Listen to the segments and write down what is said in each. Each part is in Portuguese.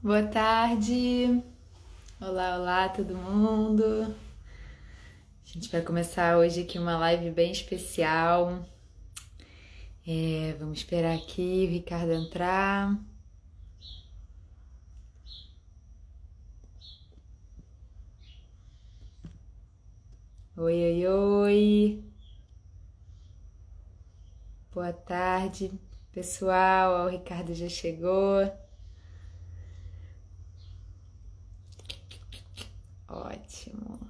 Boa tarde. Olá, olá, todo mundo. A gente vai começar hoje aqui uma live bem especial. Vamos esperar aqui o Ricardo entrar. Oi, oi, oi. Boa tarde, pessoal. O Ricardo já chegou. Ótimo.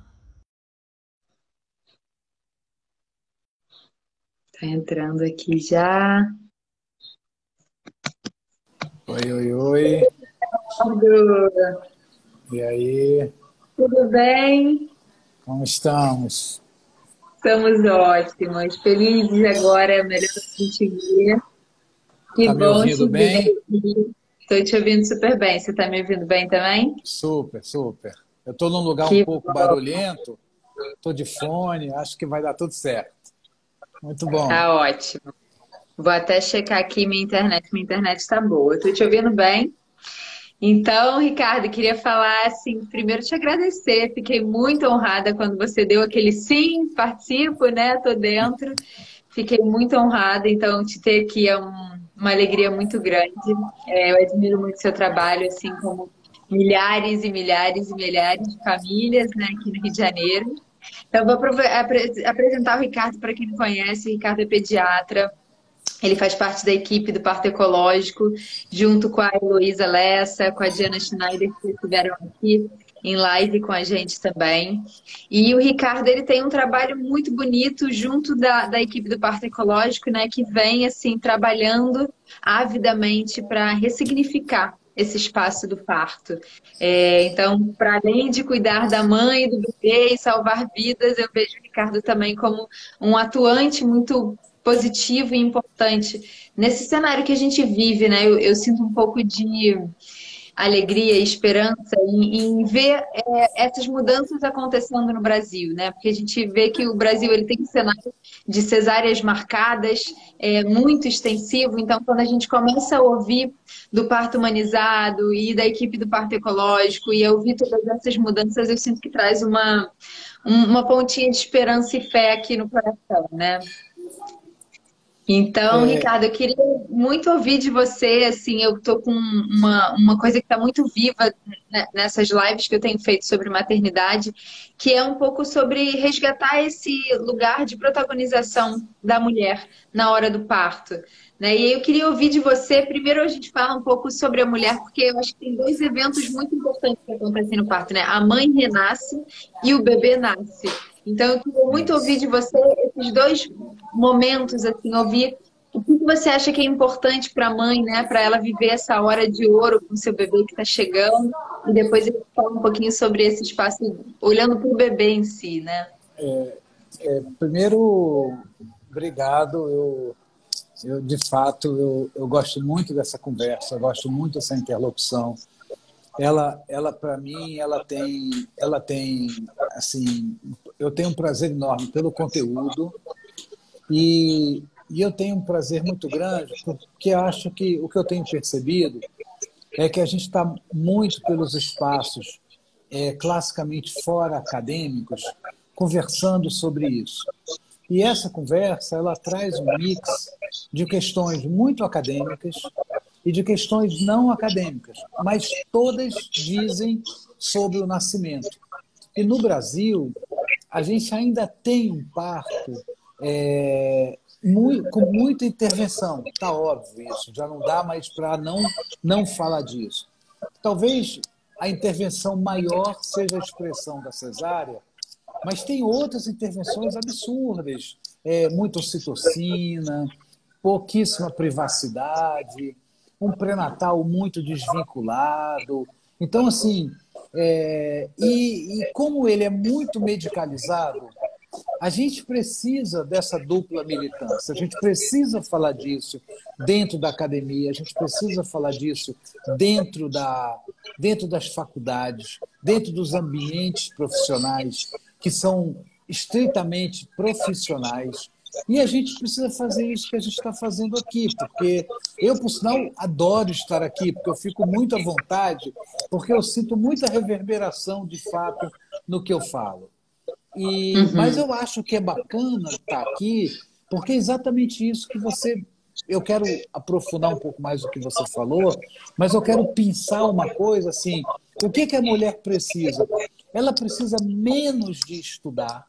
Tá entrando aqui já. Oi, oi, oi. Tudo, E aí, tudo bem? como estamos? Estamos ótimos, felizes agora, melhor a gente ver. Que Tá me bom ouvindo te ver bem? aqui. Estou te ouvindo super bem. Você está me ouvindo bem também? Super, super. Eu estou num lugar um Que pouco bom. barulhento, estou de fone, acho que vai dar tudo certo. Muito bom. Tá ótimo. Vou até checar aqui minha internet. Minha internet está boa. Estou te ouvindo bem. Então, Ricardo, queria falar assim, primeiro te agradecer. Fiquei muito honrada quando você deu aquele sim, participo, né? Tô dentro. Fiquei muito honrada. Então, te ter aqui é uma alegria muito grande. Eu admiro muito seu trabalho, assim como milhares e milhares e milhares de famílias, né, aqui no Rio de Janeiro. Então, vou apresentar o Ricardo para quem não conhece. O Ricardo é pediatra. Ele faz parte da equipe do Parto Ecológico, junto com a Heloísa Lessa, com a Diana Schneider, que estiveram aqui em live com a gente também. E o Ricardo, ele tem um trabalho muito bonito junto da equipe do Parto Ecológico, né, que vem, assim, trabalhando avidamente para ressignificar esse espaço do parto. Então, para além de cuidar da mãe, do bebê e salvar vidas, eu vejo o Ricardo também como um atuante muito positivo e importante nesse cenário que a gente vive, né? Eu sinto um pouco de alegria e esperança em ver essas mudanças acontecendo no Brasil, né? Porque a gente vê que o Brasil ele tem um cenário de cesáreas marcadas, muito extensivo. Então, quando a gente começa a ouvir do parto humanizado e da equipe do parto ecológico e a ouvir todas essas mudanças, eu sinto que traz uma pontinha de esperança e fé aqui no coração, né? Então, É, Ricardo, eu queria muito ouvir de você, assim, eu tô com uma coisa que está muito viva nessas lives que eu tenho feito sobre maternidade, que é um pouco sobre resgatar esse lugar de protagonização da mulher na hora do parto, né? E aí eu queria ouvir de você, primeiro a gente fala um pouco sobre a mulher, porque eu acho que tem dois eventos muito importantes que acontecem no parto, né? A mãe renasce e o bebê nasce. Então, eu queria muito ouvir isso. de você esses dois momentos, assim, ouvir o que você acha que é importante para a mãe, né, para ela viver essa hora de ouro com o seu bebê que está chegando, e depois ele fala um pouquinho sobre esse espaço, olhando para o bebê em si, né? Primeiro, obrigado. De fato, eu gosto muito dessa conversa, eu gosto muito dessa interlocução. Ela para mim, ela tem, assim, eu tenho um prazer enorme pelo conteúdo. E eu tenho um prazer muito grande, porque acho que o que eu tenho percebido é que a gente está muito pelos espaços classicamente fora acadêmicos conversando sobre isso. E essa conversa ela traz um mix de questões muito acadêmicas e de questões não acadêmicas, mas todas dizem sobre o nascimento. E no Brasil, a gente ainda tem um parto com muita intervenção. Está óbvio isso, já não dá mais para não falar disso. Talvez a intervenção maior seja a expressão da cesárea, mas tem outras intervenções absurdas, muita ocitocina, pouquíssima privacidade, um pré-natal muito desvinculado. Então, assim, e como ele é muito medicalizado, a gente precisa dessa dupla militância, a gente precisa falar disso dentro da academia, a gente precisa falar disso dentro das faculdades, dentro dos ambientes profissionais que são estritamente profissionais. E a gente precisa fazer isso que a gente está fazendo aqui, porque eu, por sinal, adoro estar aqui, porque eu fico muito à vontade, porque eu sinto muita reverberação, de fato, no que eu falo. Mas Uhum. eu acho que é bacana estar aqui, porque é exatamente isso que você. Eu quero aprofundar um pouco mais o que você falou, mas eu quero pensar uma coisa assim: o que que a mulher precisa? Ela precisa menos de estudar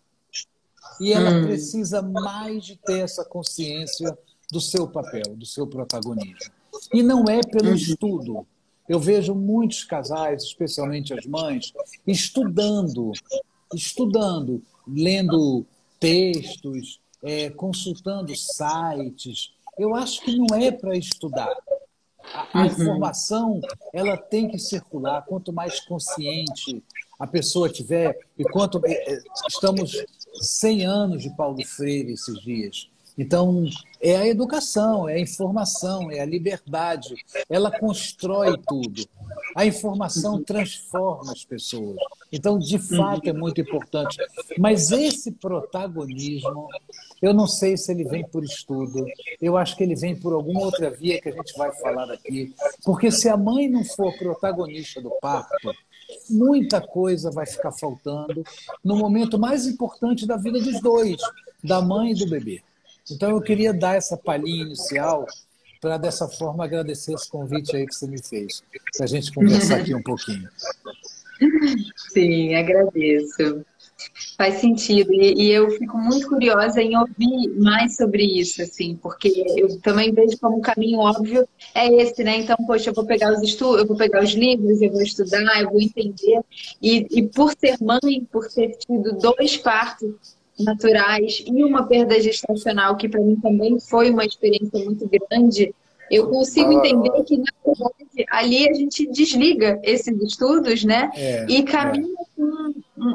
e ela Hum. precisa mais de ter essa consciência do seu papel, do seu protagonismo. E não é pelo Uhum. estudo. Eu vejo muitos casais, especialmente as mães, estudando, lendo textos, consultando sites. Eu acho que não é para estudar. A Uhum. informação ela tem que circular. Quanto mais consciente a pessoa tiver, e quanto estamos 100 anos de Paulo Freire esses dias. Então, é a educação, é a informação, é a liberdade. Ela constrói tudo. A informação transforma as pessoas. Então, de fato, é Uhum. muito importante. Mas esse protagonismo, eu não sei se ele vem por estudo, eu acho que ele vem por alguma outra via que a gente vai falar aqui. Porque se a mãe não for protagonista do parto, muita coisa vai ficar faltando no momento mais importante da vida dos dois, da mãe e do bebê. Então, eu queria dar essa palhinha inicial para, dessa forma, agradecer esse convite aí que você me fez, para a gente conversar aqui um pouquinho. Sim, agradeço. Faz sentido. E eu fico muito curiosa em ouvir mais sobre isso, assim, porque eu também vejo como um caminho óbvio é esse, né? Então, poxa, eu vou pegar os estudos, eu vou pegar os livros, eu vou estudar, eu vou entender. E por ser mãe, por ter tido dois partos naturais e uma perda gestacional, que para mim também foi uma experiência muito grande, eu consigo entender que, na verdade, ali a gente desliga esses estudos, né? É, E é. caminha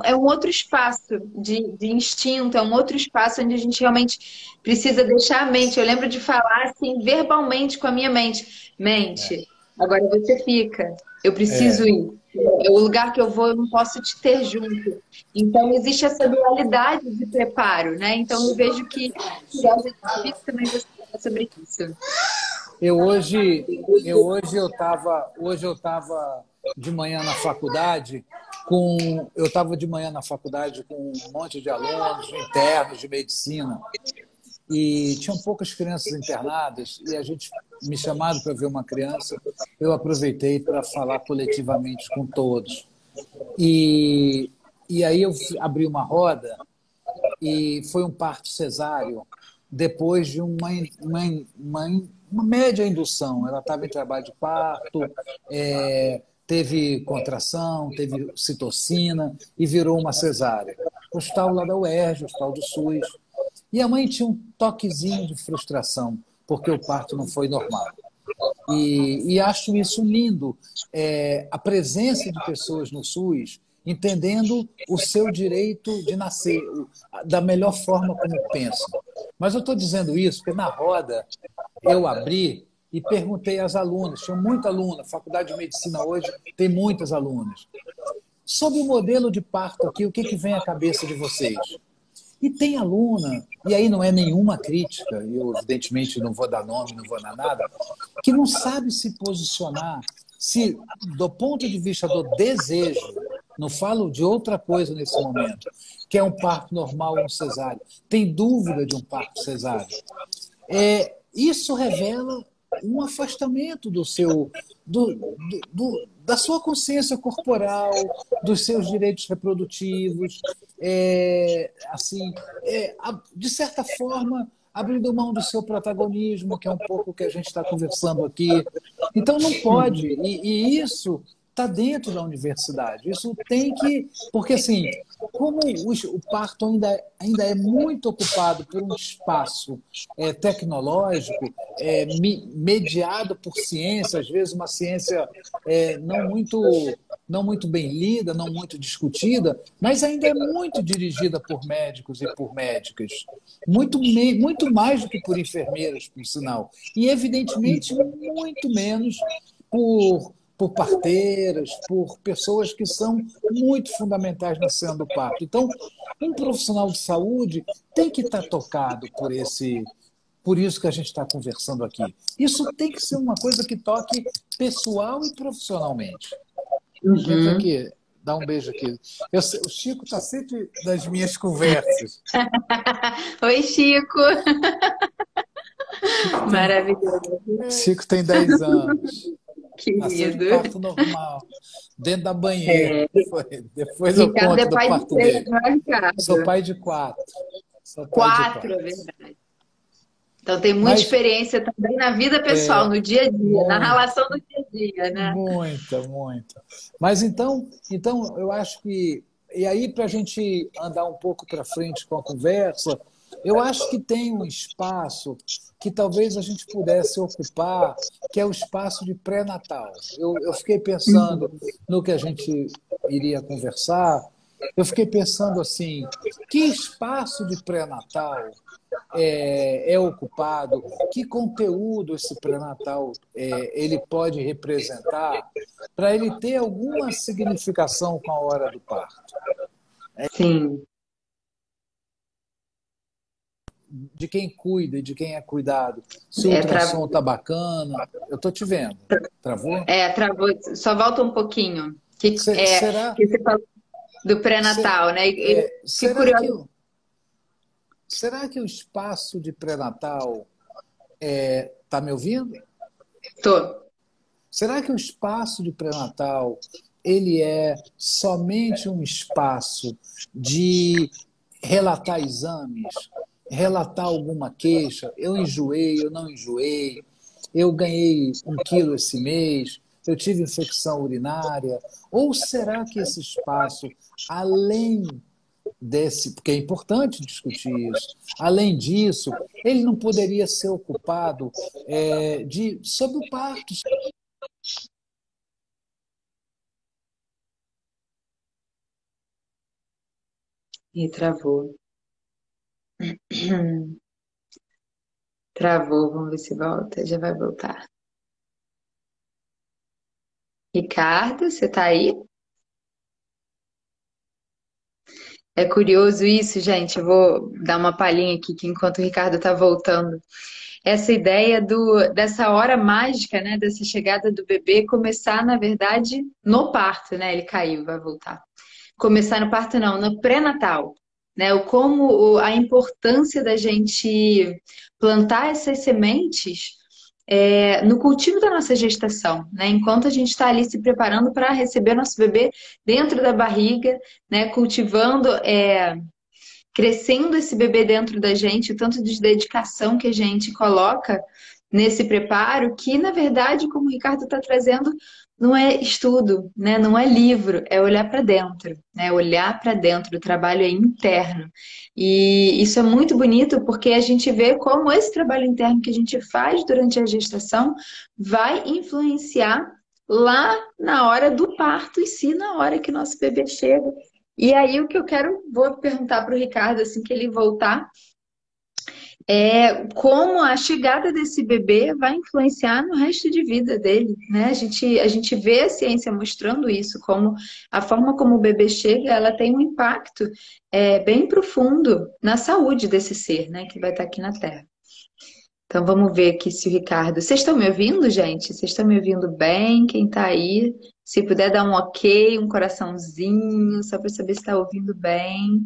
é um outro espaço de instinto, é um outro espaço onde a gente realmente precisa deixar a mente. Eu lembro de falar assim, verbalmente com a minha mente: mente, agora você fica, eu preciso É. ir. É o lugar que eu vou, eu não posso te ter junto. Então, existe essa dualidade de preparo, né? Então, eu vejo que curiosa de ouvir também você falar sobre isso. Eu hoje eu estava de manhã na faculdade com um monte de alunos internos de medicina e tinham poucas crianças internadas e a gente me chamaram para ver uma criança, eu aproveitei para falar coletivamente com todos. E, e aí eu abri uma roda e foi um parto cesáreo depois de uma média indução. Ela estava em trabalho de parto, teve contração, teve citocina e virou uma cesárea. Hospital lá da UERJ, hospital do SUS. E a mãe tinha um toquezinho de frustração, porque o parto não foi normal. E acho isso lindo, a presença de pessoas no SUS entendendo o seu direito de nascer da melhor forma como pensam. Mas eu estou dizendo isso porque na roda eu abri e perguntei às alunas, tinha muita aluna, Faculdade de Medicina hoje tem muitas alunas, sobre o modelo de parto aqui, o que, que vem à cabeça de vocês? E tem aluna, e aí não é nenhuma crítica, eu evidentemente não vou dar nome, não vou dar nada, que não sabe se posicionar, se do ponto de vista do desejo, não falo de outra coisa nesse momento, que é um parto normal ou um cesáreo, tem dúvida de um parto cesáreo. Isso revela um afastamento da sua consciência corporal, dos seus direitos reprodutivos, assim, de certa forma, abrindo mão do seu protagonismo, que é um pouco o que a gente está conversando aqui. Então, não pode, e isso está dentro da universidade. Isso tem que. Porque, assim, como o parto ainda é muito ocupado por um espaço tecnológico, mediado por ciência, às vezes uma ciência não muito bem lida, não muito discutida, mas ainda é muito dirigida por médicos e por médicas. Muito mais do que por enfermeiras, por sinal. E, evidentemente, muito menos por parteiras, por pessoas que são muito fundamentais na cena do parto. Então, Um profissional de saúde tem que estar tocado por isso que a gente está conversando aqui. Isso tem que ser uma coisa que toque pessoal e profissionalmente. Entra Uhum. aqui, dá um beijo aqui. O Chico está sempre nas minhas conversas. Oi, Chico. Chico tem, Maravilhoso. Chico tem 10 anos. Nasceu de Querido. parto normal, dentro da banheira. É, Depois eu Ricardo conto é do pai de parto três, dele. não é, Sou Ricardo? pai de 4. Sou pai de 4, 4. é verdade. Então tem muita Mas experiência também na vida pessoal, no dia a dia, na muito, relação do dia a dia, né? muita, muita. Mas então eu acho que. E aí, para a gente andar um pouco para frente com a conversa, eu acho que tem um espaço que talvez a gente pudesse ocupar, que é o espaço de pré-natal. Eu fiquei pensando no que a gente iria conversar, eu fiquei pensando assim, que espaço de pré-natal é ocupado, que conteúdo esse pré-natal ele pode representar para ele ter alguma significação com a hora do parto. Sim. De quem cuida e de quem é cuidado. Se o É, ultrassom está bacana, eu estou te vendo. Travou? travou. Só volta um pouquinho. Será, Que você falou do se- pré-natal, né? E fico será que, curiosa. será que o espaço de pré-natal está me ouvindo? Tô. Será que o espaço de pré-natal ele é somente um espaço de relatar exames, relatar alguma queixa? Eu enjoei, eu não enjoei, eu ganhei 1 quilo esse mês, eu tive infecção urinária? Ou será que esse espaço, além desse, porque é importante discutir isso, além disso, ele não poderia ser ocupado sobre o parto? E travou. Travou, vamos ver se volta. Já vai voltar. Ricardo, você tá aí? É curioso isso, gente. Eu vou dar uma palhinha aqui que enquanto o Ricardo tá voltando. Essa ideia dessa hora mágica, né? Dessa chegada do bebê começar, na verdade, no parto, né? Ele caiu, vai voltar. Começar no parto, não, no pré-natal. Né, a importância da gente plantar essas sementes no cultivo da nossa gestação, né? Enquanto a gente está ali se preparando para receber nosso bebê dentro da barriga, né? Cultivando, crescendo esse bebê dentro da gente, o tanto de dedicação que a gente coloca nesse preparo, que na verdade, como o Ricardo está trazendo, não é estudo, né? Não é livro, é olhar para dentro, né? Olhar para dentro, o trabalho é interno. E isso é muito bonito porque a gente vê como esse trabalho interno que a gente faz durante a gestação vai influenciar lá na hora do parto e sim na hora que nosso bebê chega. E aí o que vou perguntar para o Ricardo assim que ele voltar, como a chegada desse bebê vai influenciar no resto de vida dele, né? A gente vê a ciência mostrando isso, como a forma como o bebê chega, ela tem um impacto bem profundo na saúde desse ser, né, que vai estar aqui na Terra. Então vamos ver aqui se o Ricardo... Vocês estão me ouvindo, gente? Vocês estão me ouvindo bem? Quem está aí? Se puder dar um ok, um coraçãozinho, só para saber se está ouvindo bem.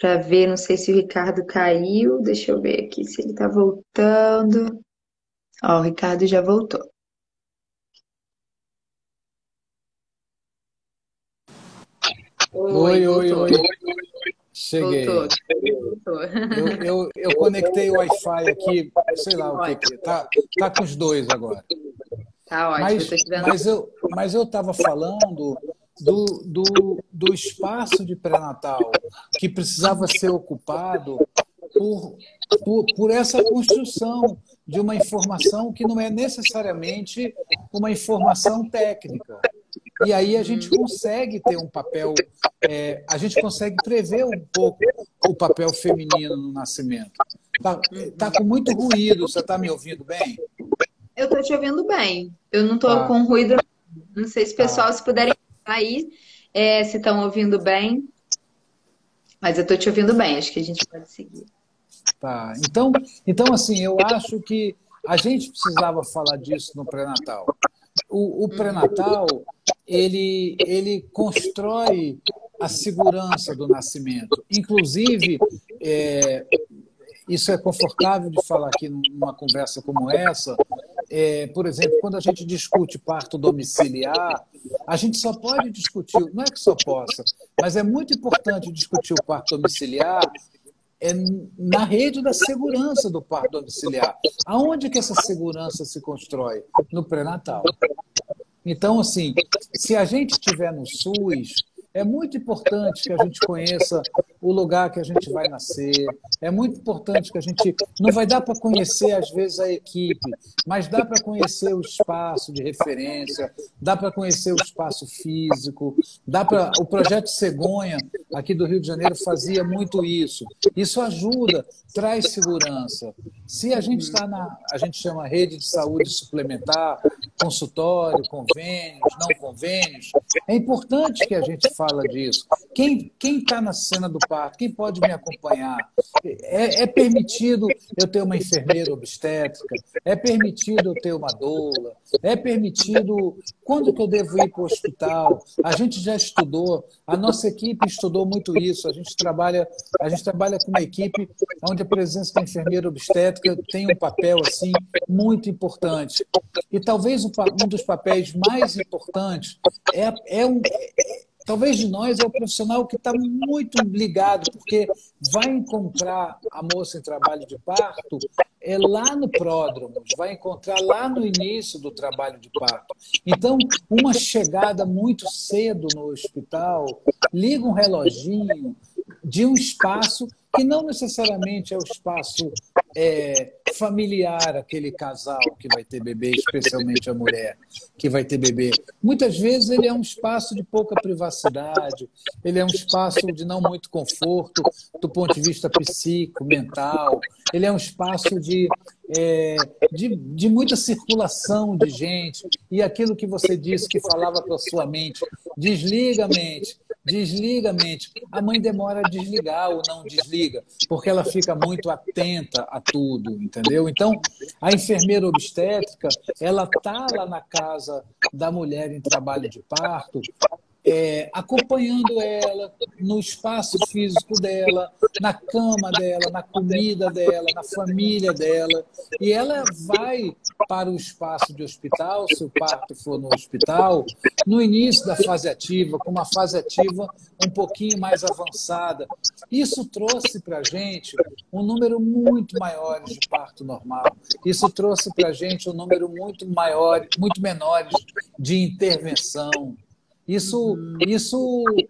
Para ver, não sei se o Ricardo caiu. Deixa eu ver aqui se ele está voltando. Ó, o Ricardo já voltou. Oi, Oi, oi, voltou. oi. Voltou. Cheguei. Voltou. Eu conectei o Wi-Fi aqui, sei lá o que Ótimo. que é. Tá com os dois agora. Tá ótimo. Eu tô te vendo. Mas eu estava falando do espaço de pré-natal que precisava ser ocupado por, por essa construção de uma informação que não é necessariamente uma informação técnica. E aí a gente consegue ter um papel, a gente consegue prever um pouco o papel feminino no nascimento. Tá com muito ruído, você está me ouvindo bem? Eu tô te ouvindo bem. Eu não tô Tá, com ruído. Não sei se o tá. pessoal, se puderem aí. Se estão ouvindo bem, mas eu estou te ouvindo bem, acho que a gente pode seguir. Tá. Então, assim, eu acho que a gente precisava falar disso no pré-natal. O pré-natal, ele constrói a segurança do nascimento. Inclusive, isso é confortável de falar aqui numa conversa como essa. Por exemplo, quando a gente discute parto domiciliar, a gente só pode discutir, não é que só possa, mas é muito importante discutir o parto domiciliar na rede da segurança do parto domiciliar. Aonde que essa segurança se constrói? No pré-natal. Então, assim, se a gente estiver no SUS, é muito importante que a gente conheça o lugar que a gente vai nascer. É muito importante que a gente... Não vai dar para conhecer, às vezes, a equipe, mas dá para conhecer o espaço de referência, dá para conhecer o espaço físico, o Projeto Cegonha, aqui do Rio de Janeiro, fazia muito isso. Isso ajuda, traz segurança. Se a gente está a gente chama rede de saúde suplementar, consultório, convênios, não convênios, é importante que a gente fala disso. Quem está na cena do parto, quem pode me acompanhar? É permitido eu ter uma enfermeira obstétrica? É permitido eu ter uma doula? É permitido... Quando que eu devo ir para o hospital? A gente já estudou, a nossa equipe estudou muito isso. A gente trabalha com uma equipe onde a presença da enfermeira obstétrica tem um papel assim muito importante. E talvez um dos papéis mais importantes talvez de nós é o profissional que está muito ligado, porque vai encontrar a moça em trabalho de parto lá no pródromo, vai encontrar lá no início do trabalho de parto. Então, uma chegada muito cedo no hospital, liga um reloginho de um espaço que não necessariamente é o espaço familiar, aquele casal que vai ter bebê, especialmente a mulher que vai ter bebê. Muitas vezes ele é um espaço de pouca privacidade, ele é um espaço de não muito conforto do ponto de vista psíquico, mental, ele é um espaço de muita circulação de gente, e aquilo que você disse que falava para a sua mente, desliga a mente, desliga a mente. A mãe demora a desligar ou não desliga, porque ela fica muito atenta a tudo, entendeu? Então, a enfermeira obstétrica, ela está lá na casa da mulher em trabalho de parto, acompanhando ela no espaço físico dela, na cama dela, na comida dela, na família dela. E ela vai para o espaço de hospital, se o parto for no hospital, no início da fase ativa, com uma fase ativa um pouquinho mais avançada. Isso trouxe para a gente um número muito maior de parto normal. Isso trouxe para a gente um número muito menores de intervenção. Isso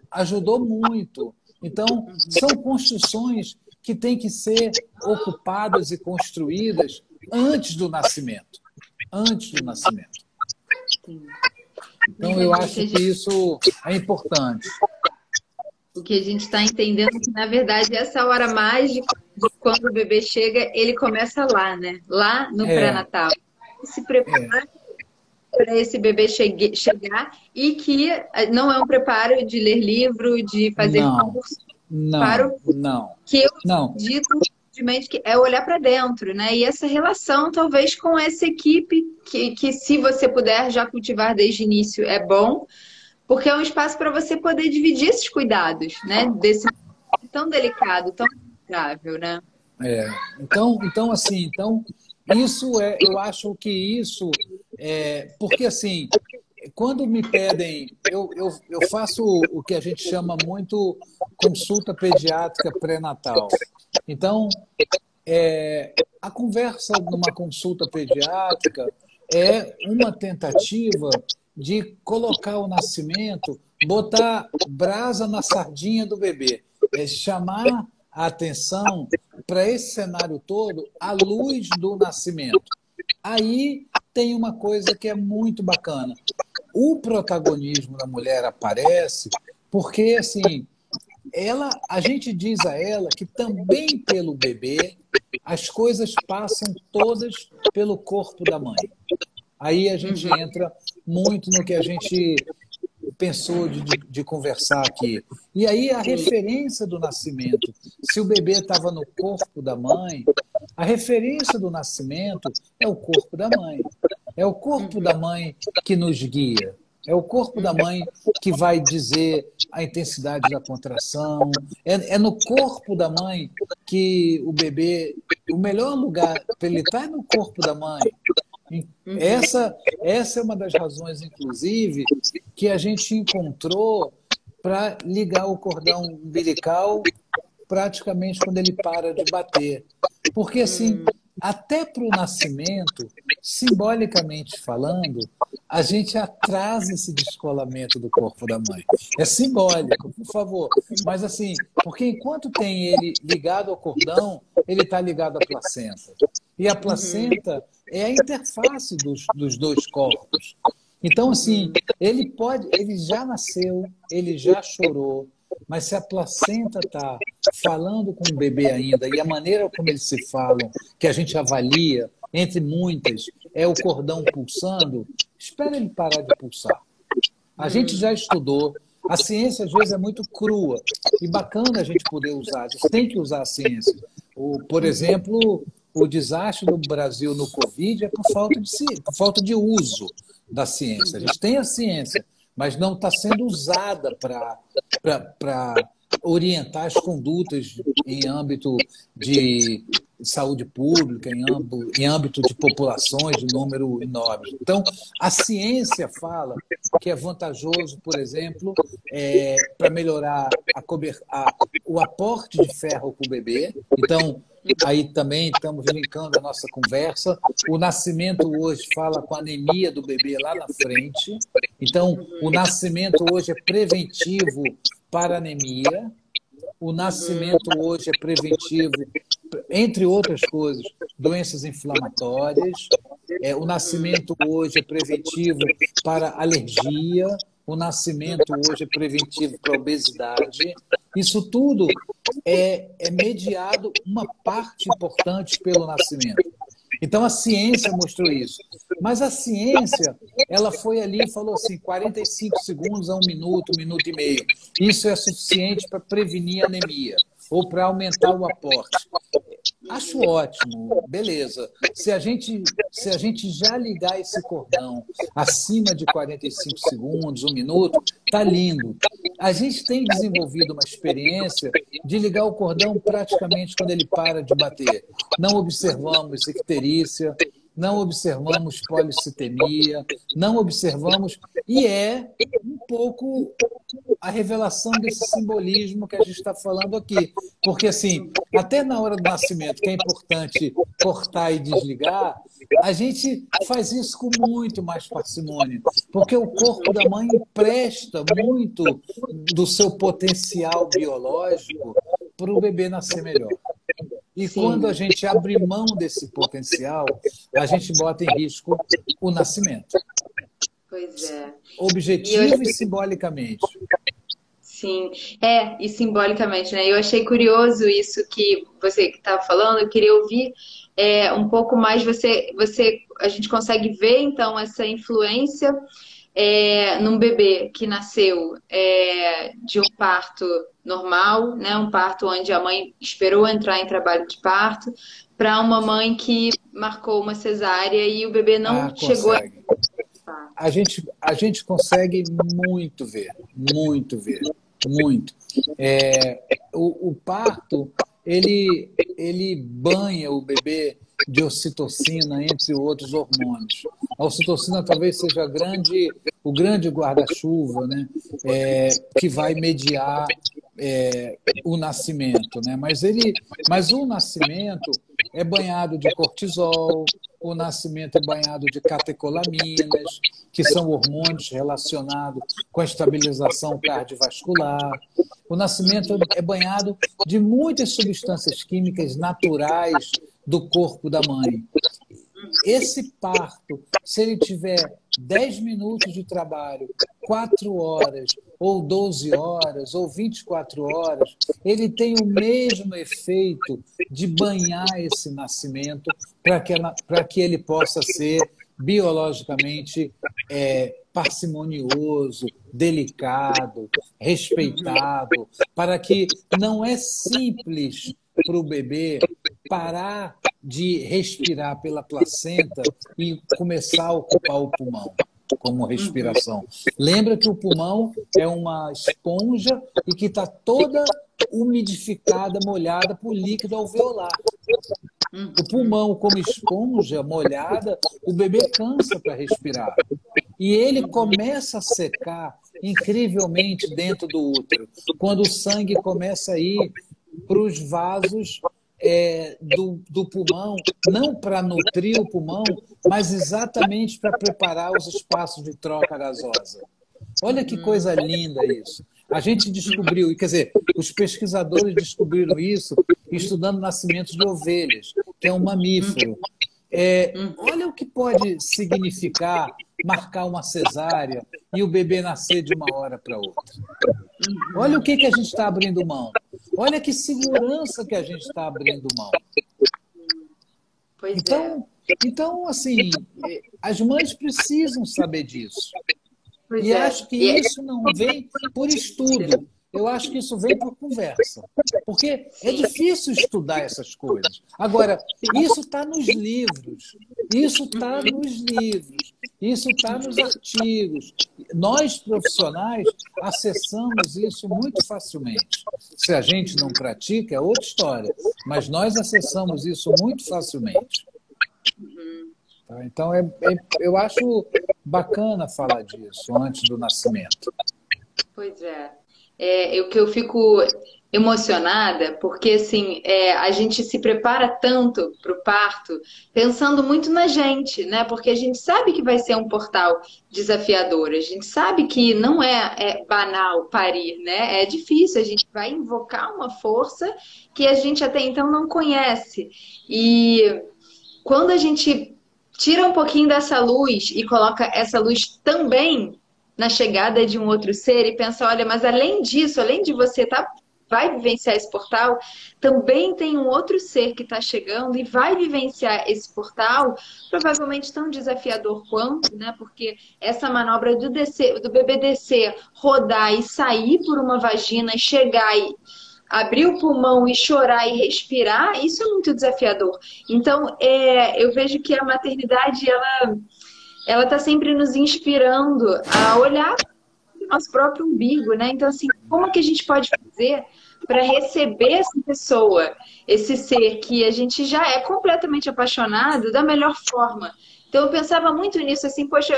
ajudou muito. Então, são construções que têm que ser ocupadas e construídas antes do nascimento. Antes do nascimento. Então, eu acho que isso é importante. O que a gente está entendendo é que, na verdade, essa hora mágica de quando o bebê chega, ele começa lá, né? Lá no pré-natal. Se preparar para esse bebê chegar, e que não é um preparo de ler livro, de fazer curso. Que eu acredito que é olhar para dentro, né? E essa relação, talvez, com essa equipe, que se você puder já cultivar desde o início, é bom, porque é um espaço para você poder dividir esses cuidados, né? Desse tão delicado, tão vulnerável, né? Então, assim, eu acho que isso porque assim, quando me pedem, eu faço o que a gente chama muito consulta pediátrica pré-natal. Então, a conversa numa consulta pediátrica é uma tentativa de colocar o nascimento, botar brasa na sardinha do bebê, chamar a atenção para esse cenário todo à luz do nascimento. Aí tem uma coisa que é muito bacana. O protagonismo da mulher aparece porque, assim, a gente diz a ela que também pelo bebê as coisas passam todas pelo corpo da mãe. Aí a gente entra muito no que a gente pensou de conversar aqui. E aí a referência do nascimento, se o bebê estava no corpo da mãe, a referência do nascimento é o corpo da mãe. É o corpo da mãe que nos guia. É o corpo da mãe que vai dizer a intensidade da contração. É no corpo da mãe que o bebê... O melhor lugar para ele estar é no corpo da mãe. Essa é uma das razões, inclusive, que a gente encontrou para ligar o cordão umbilical praticamente quando ele para de bater. Porque, assim, até para o nascimento, simbolicamente falando, a gente atrasa esse descolamento do corpo da mãe. É simbólico, por favor. Mas, assim, porque enquanto tem ele ligado ao cordão, ele está ligado à placenta. E a placenta é a interface dos dois corpos. Então, assim, ele já nasceu, ele já chorou, mas se a placenta está falando com o bebê ainda, e a maneira como eles se falam, que a gente avalia, entre muitas, é o cordão pulsando, espera ele parar de pulsar. A gente já estudou, a ciência às vezes é muito crua, e bacana a gente poder usar, a gente tem que usar a ciência. Por exemplo, o desastre do Brasil no Covid é por falta de uso da ciência. A gente tem a ciência, mas não está sendo usada para orientar as condutas em âmbito de saúde pública, em âmbito de populações de número enorme. Então, a ciência fala que é vantajoso, por exemplo, para melhorar o aporte de ferro para o bebê. Então, aí também estamos linkando a nossa conversa. O nascimento hoje fala com a anemia do bebê lá na frente. Então, o nascimento hoje é preventivo para anemia. O nascimento hoje é preventivo, entre outras coisas, doenças inflamatórias. O nascimento hoje é preventivo para alergia. O nascimento hoje é preventivo para obesidade. Isso tudo é mediado, uma parte importante, pelo nascimento. Então, a ciência mostrou isso. Mas a ciência, ela foi ali e falou assim, 45 segundos a 1 minuto e meio. Isso é suficiente para prevenir anemia ou para aumentar o aporte. Acho ótimo, beleza. Se a gente já ligar esse cordão acima de 45 segundos, 1 minuto, tá lindo. A gente tem desenvolvido uma experiência de ligar o cordão praticamente quando ele para de bater. Não observamos icterícia, não observamos policitemia, não observamos... E é um pouco a revelação desse simbolismo que a gente está falando aqui. Porque, assim, até na hora do nascimento, que é importante cortar e desligar, a gente faz isso com muito mais parcimônia. Porque o corpo da mãe empresta muito do seu potencial biológico para o bebê nascer melhor. E Sim. Quando a gente abre mão desse potencial, a gente bota em risco o nascimento. Pois é. Objetivo e simbolicamente. Sim, e simbolicamente, né? Eu achei curioso isso que você estava falando, eu queria ouvir um pouco mais. A gente consegue ver, então, essa influência num bebê que nasceu de um parto normal, né? Um parto onde a mãe esperou entrar em trabalho de parto, para uma mãe que marcou uma cesárea e o bebê não chegou a gente consegue muito ver. Muito. O parto, ele banha o bebê de ocitocina, entre outros hormônios. A ocitocina talvez seja o grande guarda-chuva, né? Que vai mediar o nascimento. Né? Mas o nascimento é banhado de cortisol, o nascimento é banhado de catecolaminas, que são hormônios relacionados com a estabilização cardiovascular. O nascimento é banhado de muitas substâncias químicas naturais do corpo da mãe. Esse parto, se ele tiver 10 minutos de trabalho, 4 horas, ou 12 horas, ou 24 horas, ele tem o mesmo efeito de banhar esse nascimento para que ele possa ser biologicamente parcimonioso, delicado, respeitado, para que não é simples para o bebê parar de respirar pela placenta e começar a ocupar o pulmão como respiração. Lembra que o pulmão é uma esponja e que está toda umidificada, molhada por líquido alveolar. O pulmão, como esponja molhada, o bebê cansa para respirar. E ele começa a secar incrivelmente dentro do útero, quando o sangue começa a ir para os vasos do pulmão, não para nutrir o pulmão, mas exatamente para preparar os espaços de troca gasosa. Olha que coisa linda isso. A gente descobriu, quer dizer, os pesquisadores descobriram isso estudando nascimentos de ovelhas, que é um mamífero. Olha o que pode significar marcar uma cesárea e o bebê nascer de uma hora para outra. Olha o que a gente está abrindo mão. Olha que segurança que a gente está abrindo mão. Então, assim, as mães precisam saber disso. E acho que isso não vem por estudo. Eu acho que isso vem por conversa. Porque é difícil estudar essas coisas. Agora, isso está nos livros. Isso está nos livros. Isso está nos artigos. Nós, profissionais, acessamos isso muito facilmente. Se a gente não pratica, é outra história. Mas nós acessamos isso muito facilmente. Então, eu acho bacana falar disso antes do nascimento. Pois é. Eu fico emocionada porque assim, a gente se prepara tanto para o parto pensando muito na gente, né? Porque a gente sabe que vai ser um portal desafiador, a gente sabe que não é banal parir, né? É difícil, a gente vai invocar uma força que a gente até então não conhece. E quando a gente tira um pouquinho dessa luz e coloca essa luz também na chegada de um outro ser e pensa, olha, mas além disso, além de você vai vivenciar esse portal, também tem um outro ser que está chegando e vai vivenciar esse portal, provavelmente tão desafiador quanto, né? Porque essa manobra do bebê descer, rodar e sair por uma vagina, chegar e abrir o pulmão e chorar e respirar, isso é muito desafiador. Então, eu vejo que a maternidade, ela está sempre nos inspirando a olhar para o nosso próprio umbigo, né? Então, assim, como que a gente pode fazer para receber essa pessoa, esse ser que a gente já é completamente apaixonado da melhor forma? Então, eu pensava muito nisso, assim, poxa,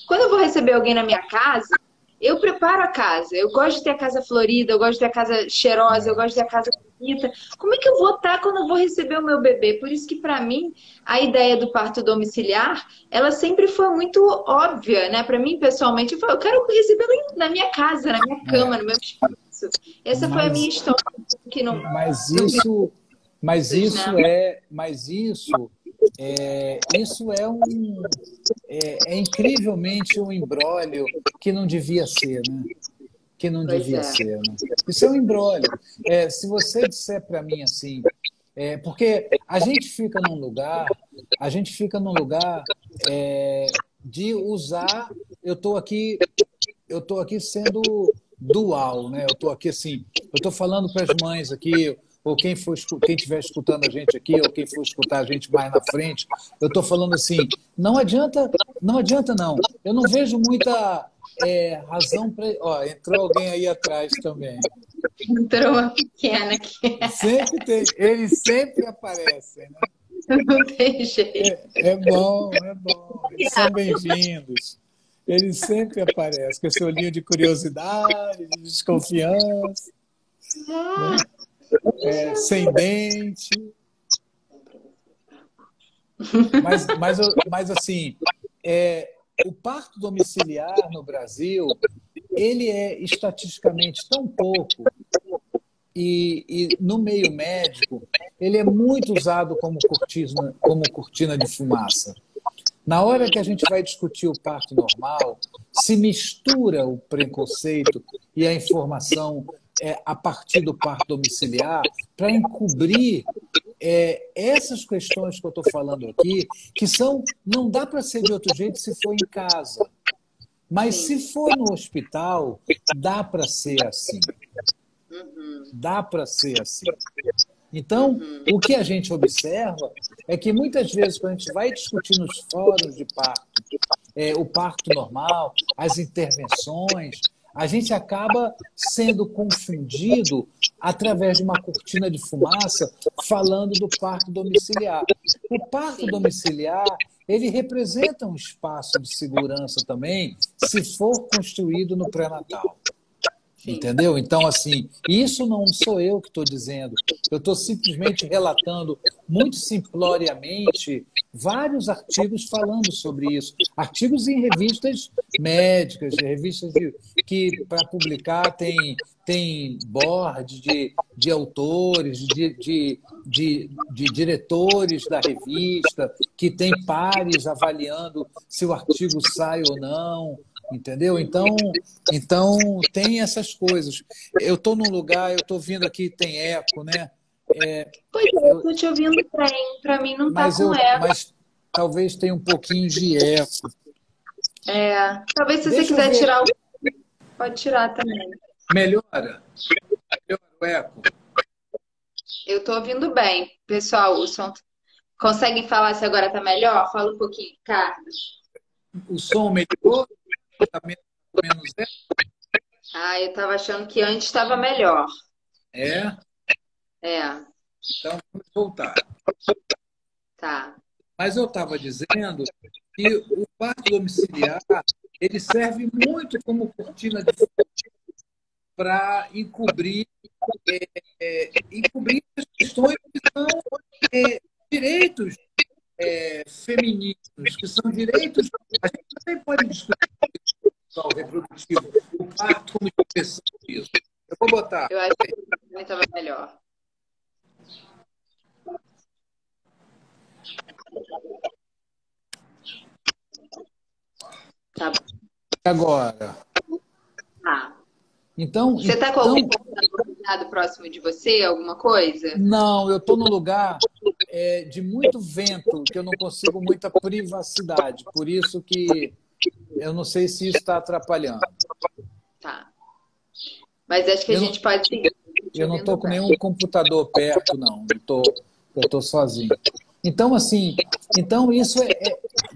quando eu vou receber alguém na minha casa, eu preparo a casa. Eu gosto de ter a casa florida, eu gosto de ter a casa cheirosa, eu gosto de ter a casa bonita. Como é que eu vou estar quando eu vou receber o meu bebê? Por isso que, para mim, a ideia do parto domiciliar, ela sempre foi muito óbvia, né? Para mim, pessoalmente, eu quero recebê-lo na minha casa, na minha cama, no meu espaço. Essa foi a minha história. Que não, Isso é incrivelmente um imbróglio que não devia ser, né? Que não devia ser, né? Isso é um imbróglio. Se você disser para mim assim, porque a gente fica num lugar de usar. Eu estou aqui sendo dual, né? Eu estou aqui assim, eu estou falando para as mães aqui, ou quem estiver escutando a gente aqui, ou quem for escutar a gente mais na frente, eu estou falando assim, não adianta não. Eu não vejo muita razão para... Ó, entrou alguém aí atrás também. Entrou uma pequena aqui. Sempre tem, eles sempre aparecem, né? Não tem jeito. É bom. Eles são bem-vindos. Eles sempre aparecem com esse olhinho de curiosidade, de desconfiança. Né? Sem dente. Mas assim, o parto domiciliar no Brasil, ele é estatisticamente tão pouco e no meio médico, ele é muito usado como cortina de fumaça. Na hora que a gente vai discutir o parto normal, se mistura o preconceito e a informação a partir do parto domiciliar para encobrir essas questões que eu estou falando aqui, que não dá para ser de outro jeito se for em casa. Mas sim. se for no hospital, dá para ser assim. Uhum, Dá para ser assim. Então, uhum, o que a gente observa é que muitas vezes, quando a gente vai discutir nos fóruns de parto, o parto normal, as intervenções, a gente acaba sendo confundido através de uma cortina de fumaça falando do parto domiciliar. O parto sim, domiciliar, ele representa um espaço de segurança também, se for construído no pré-natal. sim. Entendeu? Então, assim, isso não sou eu que estou dizendo. Eu estou simplesmente relatando, muito simploriamente, vários artigos falando sobre isso. Artigos em revistas médicas, revistas que, para publicar, tem board de autores, de diretores da revista, que tem pares avaliando se o artigo sai ou não. Entendeu? Então, tem essas coisas. Eu estou num lugar, eu estou vindo aqui, tem eco, né? É, Pois é, eu eu, tô te ouvindo bem. Pra mim não tá mas, com eco. mas talvez tenha um pouquinho de eco. É, talvez se você Deixa eu quiser ver. tirar o. Pode tirar também. Melhora? Melhora o eco? Eu tô ouvindo bem. Pessoal, o som. Consegue falar se agora tá melhor? Fala um pouquinho, Carlos. O som melhorou? Está menos eco? Ah, eu tava achando que antes estava melhor. É? É, Então, vamos voltar. tá. Mas eu estava dizendo que o parto domiciliar ele serve muito como cortina de para encobrir as questões que são direitos femininos, que são direitos. A gente também pode discutir o reprodutivo, o parto como expressão disso. Eu vou botar. Eu acho que ele estava melhor. Tá bom. Agora. Tá. Então, Você tá com algum computador próximo de você? Alguma coisa? não, eu estou num lugar de muito vento, que eu não consigo muita privacidade. Por isso que eu não sei se isso está atrapalhando. Tá. Mas acho que a Eu não, gente pode seguir. Te eu não ouvindo estou com bem. nenhum computador perto, não. Eu estou sozinho. Então, assim, então isso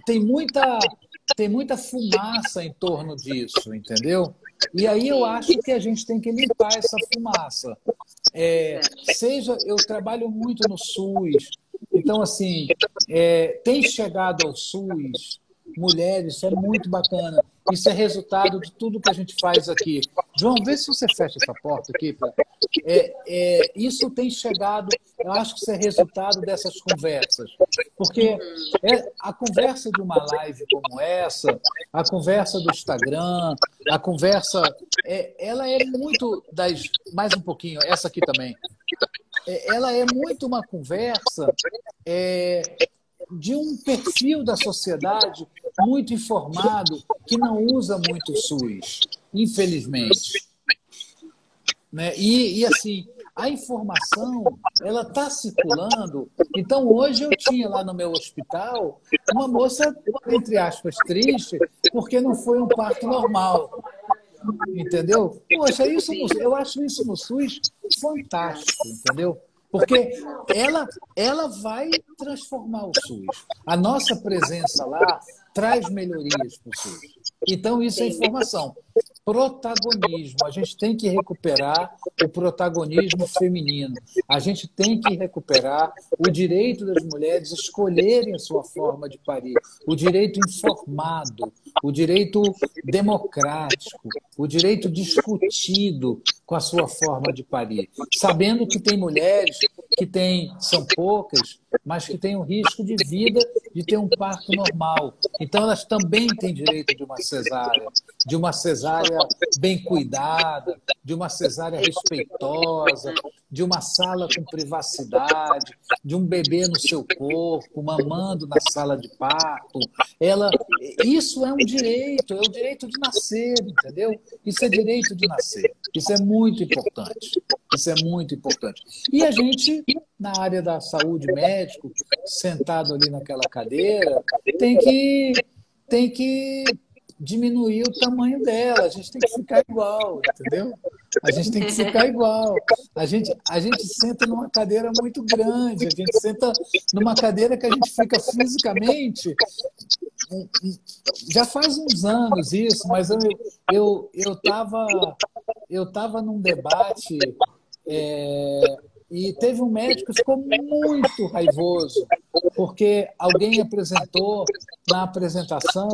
tem muita fumaça em torno disso, entendeu? E aí eu Sim. acho que a gente tem que limpar essa fumaça. Certo. Seja, eu trabalho muito no SUS, então, assim, tem chegado ao SUS mulheres, isso é muito bacana. Isso é resultado de tudo que a gente faz aqui. João, vê se você fecha essa porta aqui. Isso tem chegado, eu acho que isso é resultado dessas conversas. Porque a conversa de uma live como essa, a conversa do Instagram, a conversa, ela é muito das. Mais um pouquinho, essa aqui também. Ela é muito uma conversa de um perfil da sociedade muito informado que não usa muito o SUS, infelizmente. Né? E assim, a informação ela está circulando. Então, hoje eu tinha lá no meu hospital uma moça, entre aspas, triste, porque não foi um parto normal. Entendeu? Poxa, eu acho isso no SUS fantástico, entendeu? Porque ela vai transformar o SUS. A nossa presença lá traz melhorias para o SUS. Então, isso é Sim. informação. Protagonismo. A gente tem que recuperar o protagonismo feminino. A gente tem que recuperar o direito das mulheres escolherem a sua forma de parir, o direito informado, o direito democrático, o direito discutido com a sua forma de parir, sabendo que tem mulheres são poucas, mas que têm o risco de vida de ter um parto normal. Então, elas também têm direito de uma cesárea bem cuidada, de uma cesárea respeitosa, de uma sala com privacidade, de um bebê no seu corpo, mamando na sala de parto. Isso é um direito, é o direito de nascer, entendeu? Isso é direito de nascer. Isso é muito importante. Isso é muito importante. E a gente, na área da saúde, médico, sentado ali naquela cadeira, tem que diminuir o tamanho dela. A gente tem que ficar igual, entendeu? A gente tem que ficar igual. A gente senta numa cadeira muito grande, a gente senta numa cadeira que a gente fica fisicamente. Já faz uns anos isso, mas eu tava num debate e teve um médico que ficou muito raivoso, porque alguém apresentou na apresentação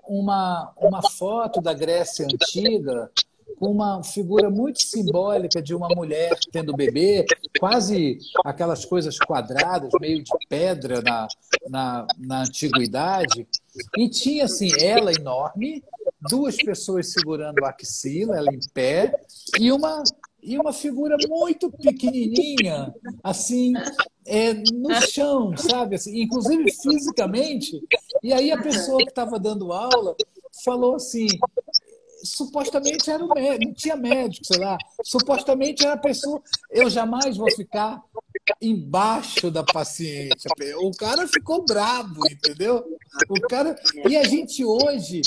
uma foto da Grécia Antiga com uma figura muito simbólica de uma mulher tendo bebê, quase aquelas coisas quadradas, meio de pedra na antiguidade, e tinha assim, ela enorme, duas pessoas segurando a axila, ela em pé, e uma figura muito pequenininha, assim, no chão, sabe? Assim, inclusive fisicamente. E aí a pessoa que estava dando aula falou assim, supostamente era o médico, não tinha médico, sei lá, supostamente era a pessoa, eu jamais vou ficar embaixo da paciente. O cara ficou bravo, entendeu? E a gente hoje,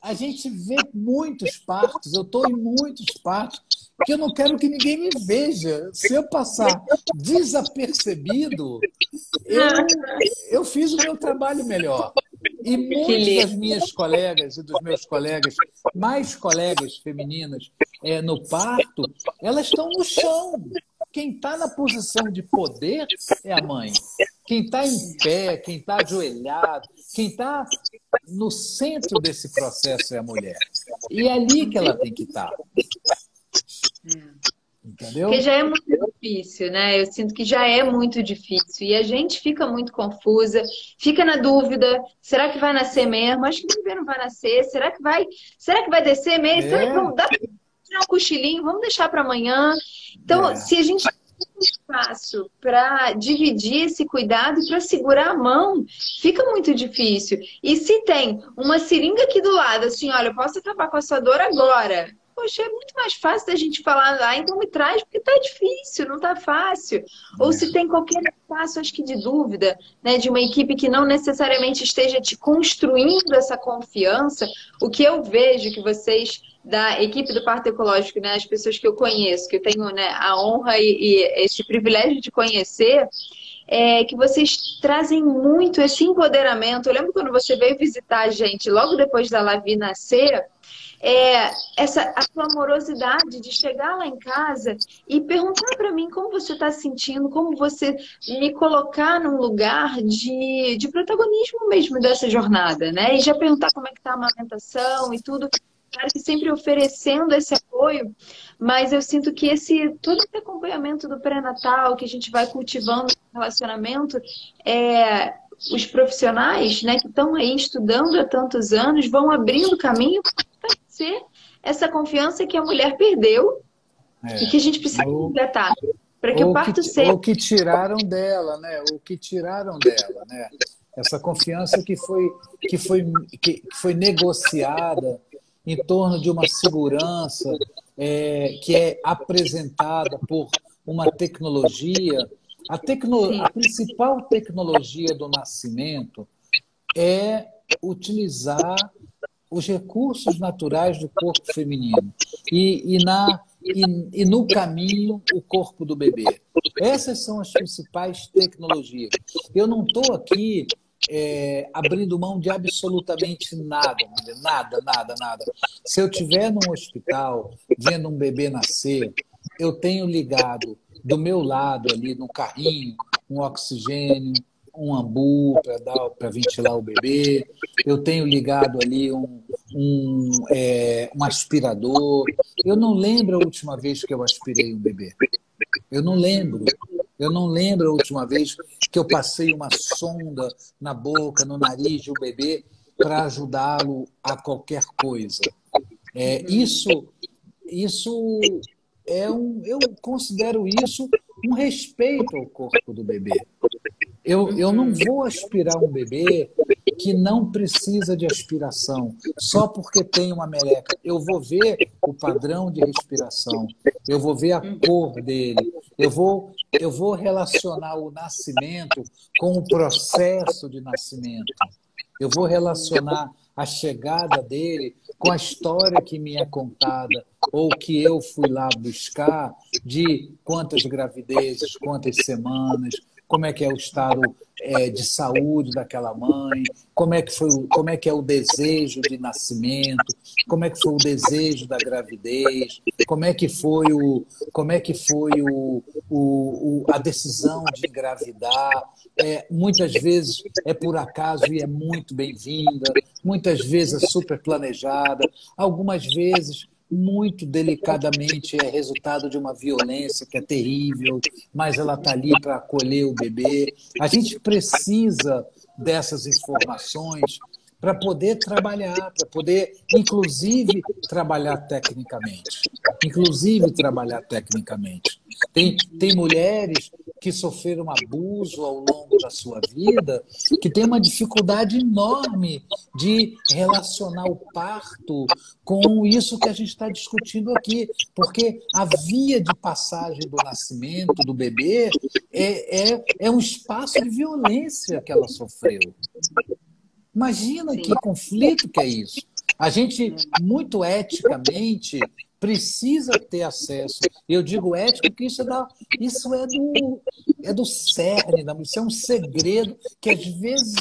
a gente vê muitos partos, eu estou em muitos partos, que eu não quero que ninguém me veja. Se eu passar desapercebido, eu fiz o meu trabalho melhor. E muitas das minhas colegas e dos meus colegas, mais colegas femininas no parto, elas estão no chão. Quem está na posição de poder é a mãe. Quem está em pé, quem está ajoelhado, quem está no centro desse processo é a mulher. E é ali que ela tem que estar. Entendeu? Porque já é muito difícil, né? Eu sinto que já é muito difícil. E a gente fica muito confusa, fica na dúvida, será que vai nascer mesmo? Acho que o bebê não vai nascer. Será que vai descer mesmo? Será que vamos dar tirar um cochilinho? Vamos deixar para amanhã? Então, se a gente tem um espaço para dividir esse cuidado e para segurar a mão, fica muito difícil. E se tem uma seringa aqui do lado, assim, olha, eu posso acabar com a sua dor agora. Poxa, é muito mais fácil da gente falar, então me traz, porque tá difícil, não tá fácil. Ou se tem qualquer espaço, acho que de dúvida, né, de uma equipe que não necessariamente esteja te construindo essa confiança, o que eu vejo que vocês, da equipe do Parto Ecológico, né, as pessoas que eu conheço, que eu tenho, né, a honra e esse privilégio de conhecer, é que vocês trazem muito esse empoderamento. Eu lembro quando você veio visitar a gente, logo depois da Lavi nascer, a sua amorosidade de chegar lá em casa e perguntar para mim como você está se sentindo, como você me colocar num lugar de protagonismo mesmo dessa jornada, né? E já perguntar como é que está a amamentação e tudo. Claro que sempre oferecendo esse apoio, mas eu sinto que todo esse acompanhamento do pré-natal que a gente vai cultivando no relacionamento, os profissionais, né, que estão aí estudando há tantos anos vão abrindo caminho para ser essa confiança que a mulher perdeu e que a gente precisa resgatar para que o parto seja. Ou que tiraram dela, né? O que tiraram dela, né? Essa confiança que foi negociada em torno de uma segurança que é apresentada por uma tecnologia. A principal tecnologia do nascimento é utilizar os recursos naturais do corpo feminino e no caminho o corpo do bebê. Essas são as principais tecnologias. Eu não estou aqui abrindo mão de absolutamente nada, nada. Se eu estiver num hospital vendo um bebê nascer, eu tenho ligado do meu lado ali no carrinho um oxigênio, um ambu para ventilar o bebê, eu tenho ligado ali um aspirador. Eu não lembro a última vez que eu aspirei um bebê. Eu não lembro a última vez que eu passei uma sonda na boca, no nariz de um bebê para ajudá-lo a qualquer coisa. Isso eu considero isso um respeito ao corpo do bebê. Eu não vou aspirar um bebê que não precisa de aspiração, só porque tem uma meleca. Eu vou ver o padrão de respiração, eu vou ver a cor dele, eu vou relacionar o nascimento com o processo de nascimento. Eu vou relacionar a chegada dele com a história que me é contada ou que eu fui lá buscar de quantas gravidezes, quantas semanas, como é que é o estado de saúde daquela mãe, como é que é o desejo de nascimento, como é que foi o desejo da gravidez, como é que foi a decisão de engravidar. Muitas vezes é por acaso e é muito bem-vinda, muitas vezes é super planejada, algumas vezes muito delicadamente é resultado de uma violência que é terrível, mas ela está ali para acolher o bebê. A gente precisa dessas informações para poder trabalhar, para poder, inclusive, trabalhar tecnicamente. Inclusive, trabalhar tecnicamente. Tem mulheres que sofreram abuso ao longo da sua vida, que têm uma dificuldade enorme de relacionar o parto com isso que a gente está discutindo aqui, porque a via de passagem do nascimento do bebê é um espaço de violência que ela sofreu. Imagina que conflito que é isso. A gente, muito eticamente, precisa ter acesso. Eu digo ético porque isso é do cerne, isso é um segredo que, às vezes,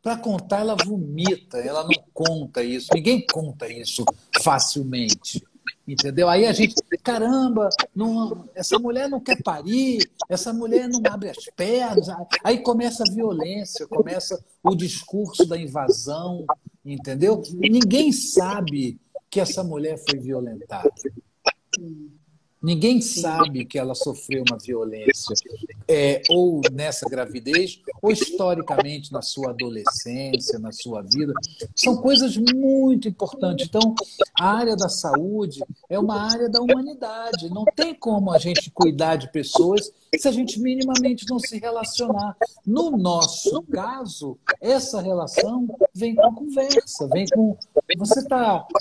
para contar, ela vomita, ela não conta isso. Ninguém conta isso facilmente. Entendeu? Aí a gente, caramba, essa mulher não quer parir, essa mulher não abre as pernas. Aí começa a violência, começa o discurso da invasão, entendeu? E ninguém sabe que essa mulher foi violentada. Ninguém sabe que ela sofreu uma violência, ou nessa gravidez, ou historicamente na sua adolescência, na sua vida. São coisas muito importantes. Então, a área da saúde é uma área da humanidade. Não tem como a gente cuidar de pessoas se a gente minimamente não se relacionar. No nosso caso, essa relação vem com a conversa, vem com...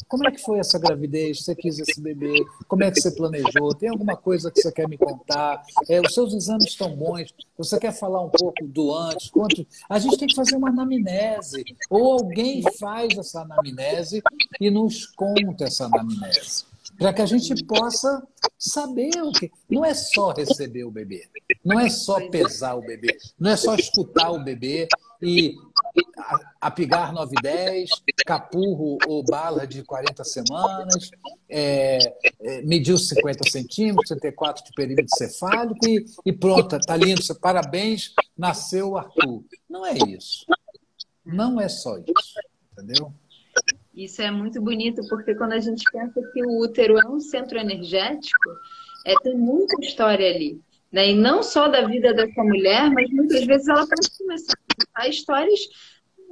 Como é que foi essa gravidez? Você quis esse bebê? Como é que você planejou? Tem alguma coisa que você quer me contar? Os seus exames estão bons? Você quer falar um pouco do antes? A gente tem que fazer uma anamnese. Ou alguém faz essa anamnese e nos conta essa anamnese. Para que a gente possa saber o que... Não é só receber o bebê. Não é só pesar o bebê. Não é só escutar o bebê e apigar 9,10, capurro ou bala de 40 semanas, mediu 50 centímetros, 64 de perímetro cefálico e pronto, está lindo, parabéns, nasceu o Arthur. Não é isso. Não é só isso, entendeu? Isso é muito bonito, porque quando a gente pensa que o útero é um centro energético, tem muita história ali. Né? E não só da vida dessa mulher, mas muitas vezes ela pode começar a contar histórias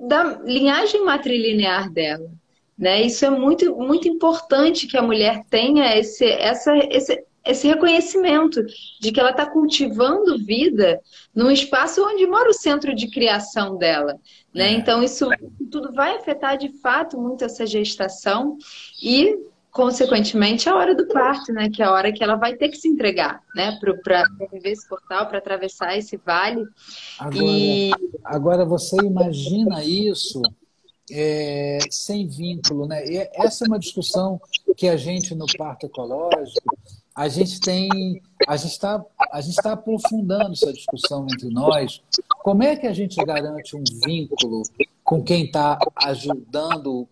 da linhagem matrilinear dela. Né? Isso é muito, muito importante que a mulher tenha esse reconhecimento de que ela está cultivando vida num espaço onde mora o centro de criação dela. Né? Então, isso tudo vai afetar, de fato, muito essa gestação e, consequentemente, a hora do parto, né? Que é a hora que ela vai ter que se entregar, né? Para viver esse portal, para atravessar esse vale. Agora, você imagina isso sem vínculo, né? E essa é uma discussão que a gente, no parto ecológico, a gente está aprofundando essa discussão entre nós. Como é que a gente garante um vínculo com quem está ajudando,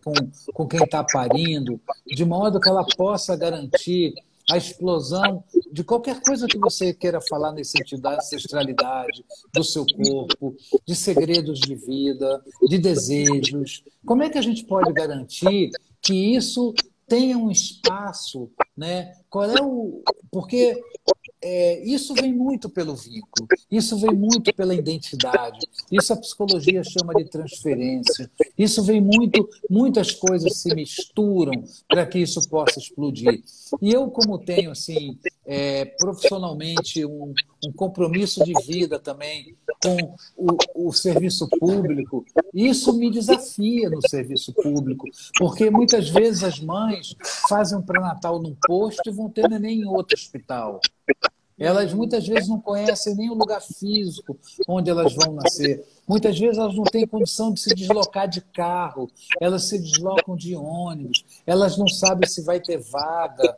com quem está parindo, de modo que ela possa garantir a explosão de qualquer coisa que você queira falar nesse sentido da ancestralidade, do seu corpo, de segredos de vida, de desejos. Como é que a gente pode garantir que isso tenha um espaço, né? Porque isso vem muito pelo vínculo, isso vem muito pela identidade, isso a psicologia chama de transferência, isso vem muitas coisas se misturam para que isso possa explodir. E eu, como tenho assim, profissionalmente um compromisso de vida também com o serviço público, isso me desafia no serviço público, porque muitas vezes as mães fazem um pré-natal num posto e vão ter neném em outro hospital. Elas muitas vezes não conhecem nem o lugar físico onde elas vão nascer. Muitas vezes elas não têm condição de se deslocar de carro, elas se deslocam de ônibus, elas não sabem se vai ter vaga.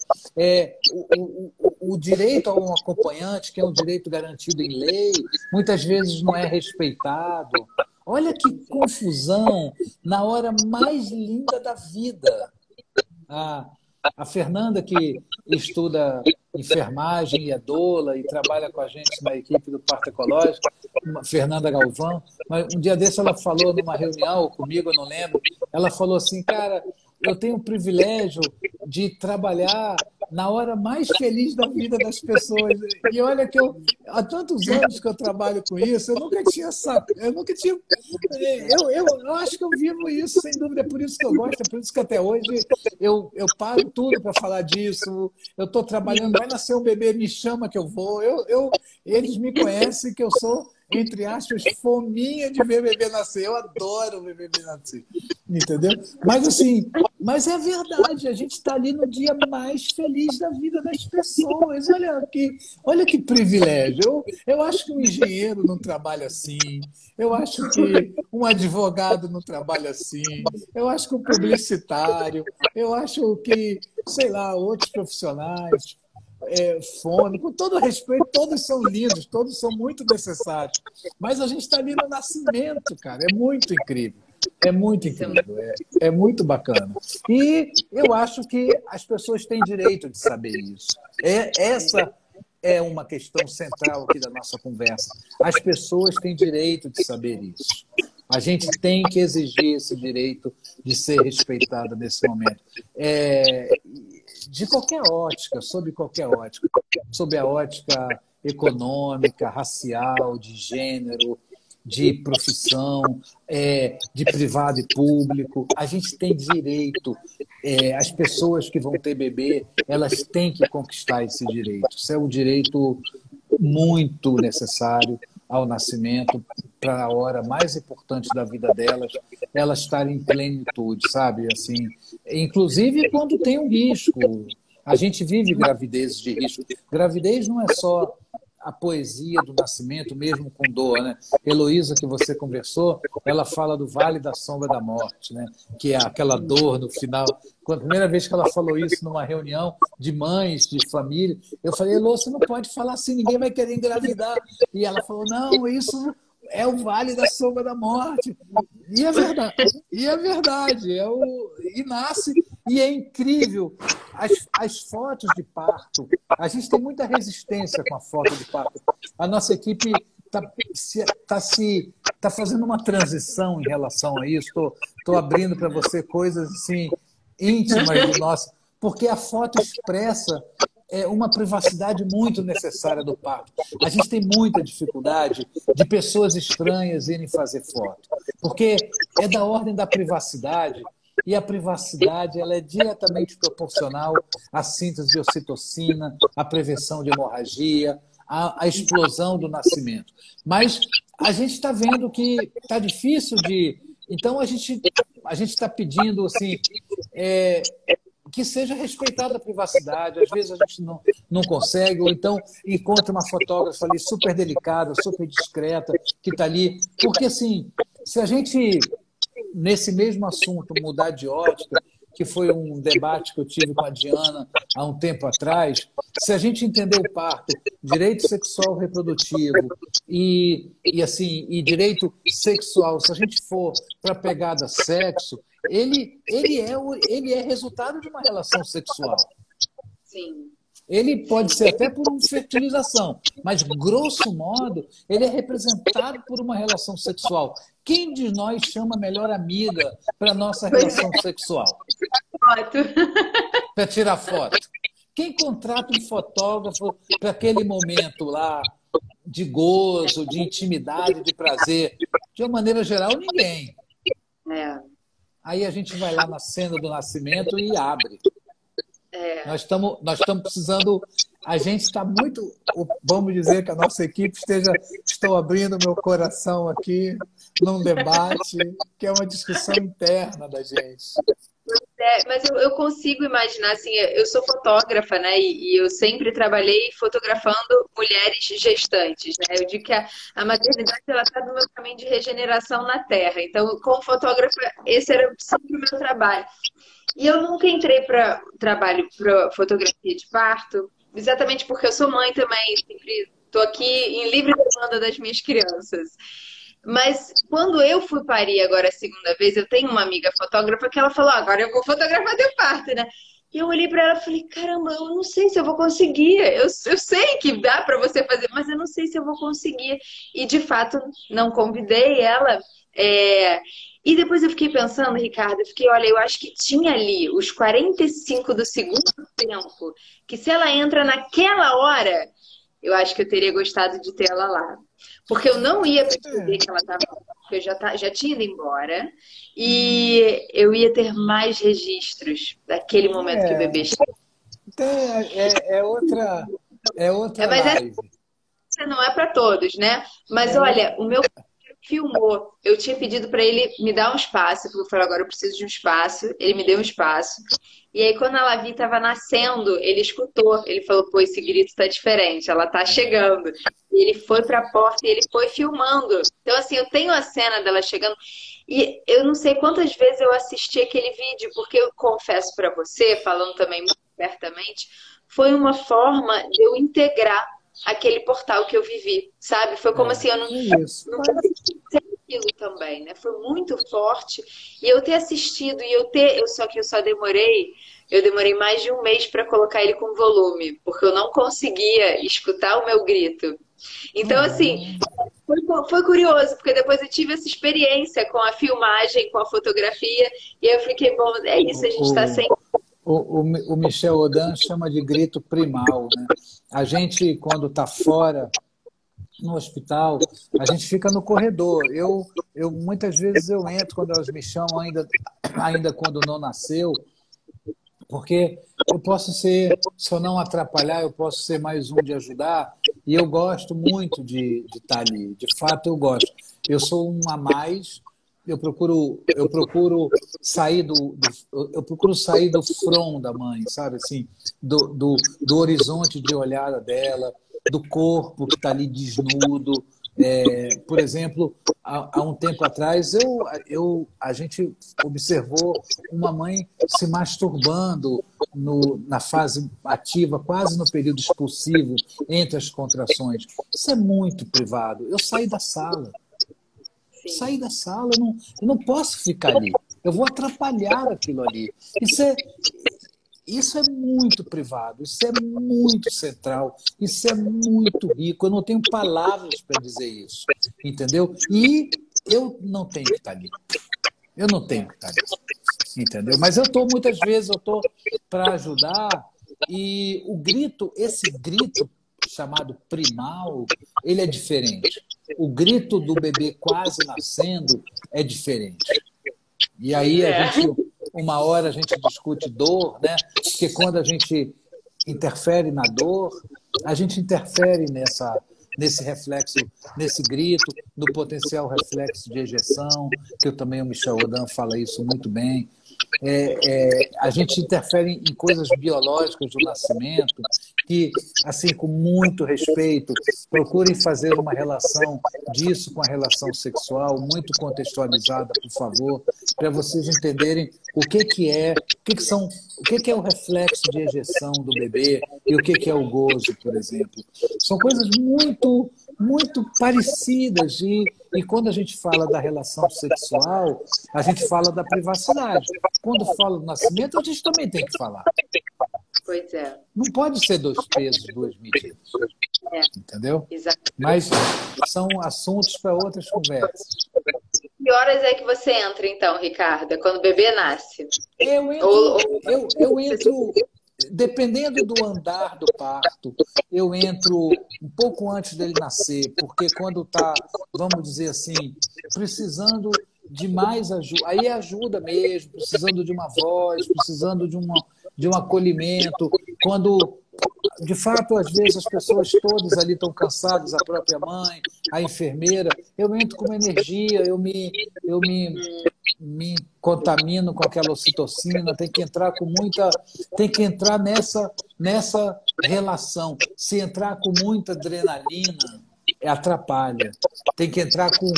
O direito a um acompanhante, que é um direito garantido em lei, muitas vezes não é respeitado. Olha que confusão na hora mais linda da vida. A Fernanda, que estuda enfermagem e é doula e trabalha com a gente na equipe do Parto Ecológico, Fernanda Galvão, mas um dia desse ela falou numa reunião comigo, eu não lembro, ela falou assim, cara, eu tenho o privilégio de trabalhar na hora mais feliz da vida das pessoas. E olha que há tantos anos que eu trabalho com isso, eu nunca tinha eu acho que eu vivo isso, sem dúvida, é por isso que eu gosto, é por isso que até hoje eu paro tudo para falar disso. Eu estou trabalhando, vai nascer um bebê, me chama que eu vou. Eles me conhecem que eu sou, entre aspas, fominha de ver bebê nascer. Eu adoro ver bebê nascer. Entendeu? Mas assim, mas é verdade, a gente está ali no dia mais feliz da vida das pessoas. Olha que privilégio. Eu acho que um engenheiro não trabalha assim, eu acho que um advogado não trabalha assim, eu acho que um publicitário, eu acho que, sei lá, outros profissionais, fome, com todo respeito, todos são lindos, todos são muito necessários. Mas a gente está ali no nascimento, cara, é muito incrível. É muito incrível, é muito bacana. E eu acho que as pessoas têm direito de saber isso. Essa é uma questão central aqui da nossa conversa. As pessoas têm direito de saber isso. A gente tem que exigir esse direito de ser respeitado nesse momento. De qualquer ótica, sob qualquer ótica. Sob a ótica econômica, racial, de gênero, de profissão, de privado e público. A gente tem direito. As pessoas que vão ter bebê, elas têm que conquistar esse direito. Isso é um direito muito necessário ao nascimento, para a hora mais importante da vida delas, elas estarem em plenitude, sabe? Assim, inclusive quando tem um risco. A gente vive gravidezes de risco. Gravidez não é só a poesia do nascimento, mesmo com dor, né? Heloísa, que você conversou, ela fala do Vale da Sombra da Morte, né? Que é aquela dor no final. Quando a primeira vez que ela falou isso numa reunião de mães, de família, eu falei, Elô, você não pode falar assim, ninguém vai querer engravidar. E ela falou, não, isso é o Vale da Sombra da Morte. E é verdade. E nasce, e é incrível. As fotos de parto, a gente tem muita resistência com a foto de parto. A nossa equipe está fazendo uma transição em relação a isso. Estou abrindo para você coisas assim, íntimas do nosso, porque a foto expressa uma privacidade muito necessária do parto. A gente tem muita dificuldade de pessoas estranhas irem fazer foto, porque é da ordem da privacidade, e a privacidade ela é diretamente proporcional à síntese de ocitocina, à prevenção de hemorragia, à explosão do nascimento. Mas a gente está vendo que está difícil de... Então, a gente está pedindo assim, que seja respeitada a privacidade. Às vezes a gente não consegue, ou então encontra uma fotógrafa ali super delicada, super discreta, que está ali. Porque, assim, se a gente, nesse mesmo assunto, mudar de ótica, que foi um debate que eu tive com a Diana há um tempo atrás, se a gente entender o parto, direito sexual reprodutivo e direito sexual, se a gente for para a pegada sexo, ele é resultado de uma relação sexual. Sim. Ele pode ser até por uma fertilização, mas, grosso modo, ele é representado por uma relação sexual. Quem de nós chama a melhor amiga para a nossa relação sexual? Foto. Para tirar foto. Quem contrata um fotógrafo para aquele momento lá de gozo, de intimidade, de prazer? De uma maneira geral, ninguém. Aí a gente vai lá na cena do nascimento e abre. Nós estamos precisando... A gente está muito... Vamos dizer que a nossa equipe estou abrindo meu coração aqui num debate que é uma discussão interna da gente. Mas eu consigo imaginar, assim, eu sou fotógrafa, né? E eu sempre trabalhei fotografando mulheres gestantes, né? Eu digo que a maternidade, ela está no meu caminho de regeneração na Terra. Então, como fotógrafa, esse era sempre o meu trabalho. E eu nunca entrei para trabalho para fotografia de parto, exatamente porque eu sou mãe também, sempre estou aqui em livre demanda das minhas crianças. Mas quando eu fui parir agora a segunda vez, eu tenho uma amiga fotógrafa que ela falou: "Ah, agora eu vou fotografar teu parto, né?" E eu olhei para ela e falei: "Caramba, eu não sei se eu vou conseguir. Eu sei que dá para você fazer, mas eu não sei se eu vou conseguir." E de fato, não convidei ela. é, E depois eu fiquei pensando, Ricardo, eu fiquei: olha, eu acho que tinha ali os 45 do segundo tempo, que se ela entra naquela hora, eu acho que eu teria gostado de ter ela lá. Porque eu não ia perceber que ela estava, porque eu já tinha ido embora, e eu ia ter mais registros daquele momento que o É, bebê chegou. é outra Mas live. essa não é para todos, né? Mas É outra, olha, o meu filmou. Eu tinha pedido para ele me dar um espaço, porque eu falei: agora eu preciso de um espaço. Ele me deu um espaço. E aí, quando a Lavi estava nascendo, ele escutou. Ele falou: pô, esse grito está diferente, ela está chegando. E ele foi para a porta e ele foi filmando. Então, assim, eu tenho a cena dela chegando. E eu não sei quantas vezes eu assisti aquele vídeo, porque eu confesso para você, falando também muito abertamente, foi uma forma de eu integrar aquele portal que eu vivi, sabe? Foi como assim, eu não, é isso. não pensei aquilo também, né? Foi muito forte. E eu ter assistido e só que eu demorei mais de um mês para colocar ele com volume, porque eu não conseguia escutar o meu grito. Então, assim, Ah, foi, foi curioso, porque depois eu tive essa experiência com a filmagem, com a fotografia, e eu fiquei: bom, é isso, a gente está o, sem. o Michel Odan chama de grito primal, né? A gente, quando está fora no hospital, a gente fica no corredor. Muitas vezes eu entro quando elas me chamam, ainda quando não nasceu, porque eu posso ser, se eu não atrapalhar, eu posso ser mais um de ajudar, e eu gosto muito de estar ali. De fato, eu gosto. Eu sou um a mais. Eu procuro sair do front da mãe, sabe assim, do horizonte de olhada dela, do corpo que está ali desnudo. Por exemplo, há um tempo atrás, a gente observou uma mãe se masturbando na fase ativa, quase no período expulsivo, entre as contrações. Isso é muito privado. Eu saí da sala. Sim. Eu não posso ficar ali. Eu vou atrapalhar aquilo ali. Isso é muito privado, isso é muito central, isso é muito rico. Eu não tenho palavras para dizer isso, entendeu? E eu não tenho que estar ali. Eu não tenho que estar ali, entendeu? Mas muitas vezes eu estou para ajudar, e esse grito chamado primal, ele é diferente. O grito do bebê quase nascendo é diferente. E aí É. uma hora a gente discute dor, né? Porque quando a gente interfere na dor, a gente interfere nesse reflexo, nesse grito, no potencial reflexo de ejeção, que também o Michel Odan fala isso muito bem. A gente interfere em coisas biológicas do nascimento que, assim, com muito respeito, procurem fazer uma relação disso com a relação sexual, muito contextualizada, por favor, para vocês entenderem o que é o reflexo de ejeção do bebê e o que é o gozo, por exemplo. São coisas muito, muito parecidas e quando a gente fala da relação sexual, a gente fala da privacidade. Quando fala do nascimento, a gente também tem que falar. Pois é. Não pode ser dois pesos, duas medidas. Entendeu? Exato. Mas são assuntos para outras conversas. Que horas é que você entra, então, Ricardo? É quando o bebê nasce? Eu entro, dependendo do andar do parto, eu entro um pouco antes dele nascer, porque quando está, vamos dizer assim, precisando de mais ajuda, aí é ajuda mesmo, precisando de uma voz, precisando de um acolhimento, quando de fato, às vezes as pessoas todas ali estão cansadas, a própria mãe, a enfermeira. Eu entro com uma energia, me contamino com aquela ocitocina, tem que entrar nessa relação. Se entrar com muita adrenalina, atrapalha. Tem que entrar com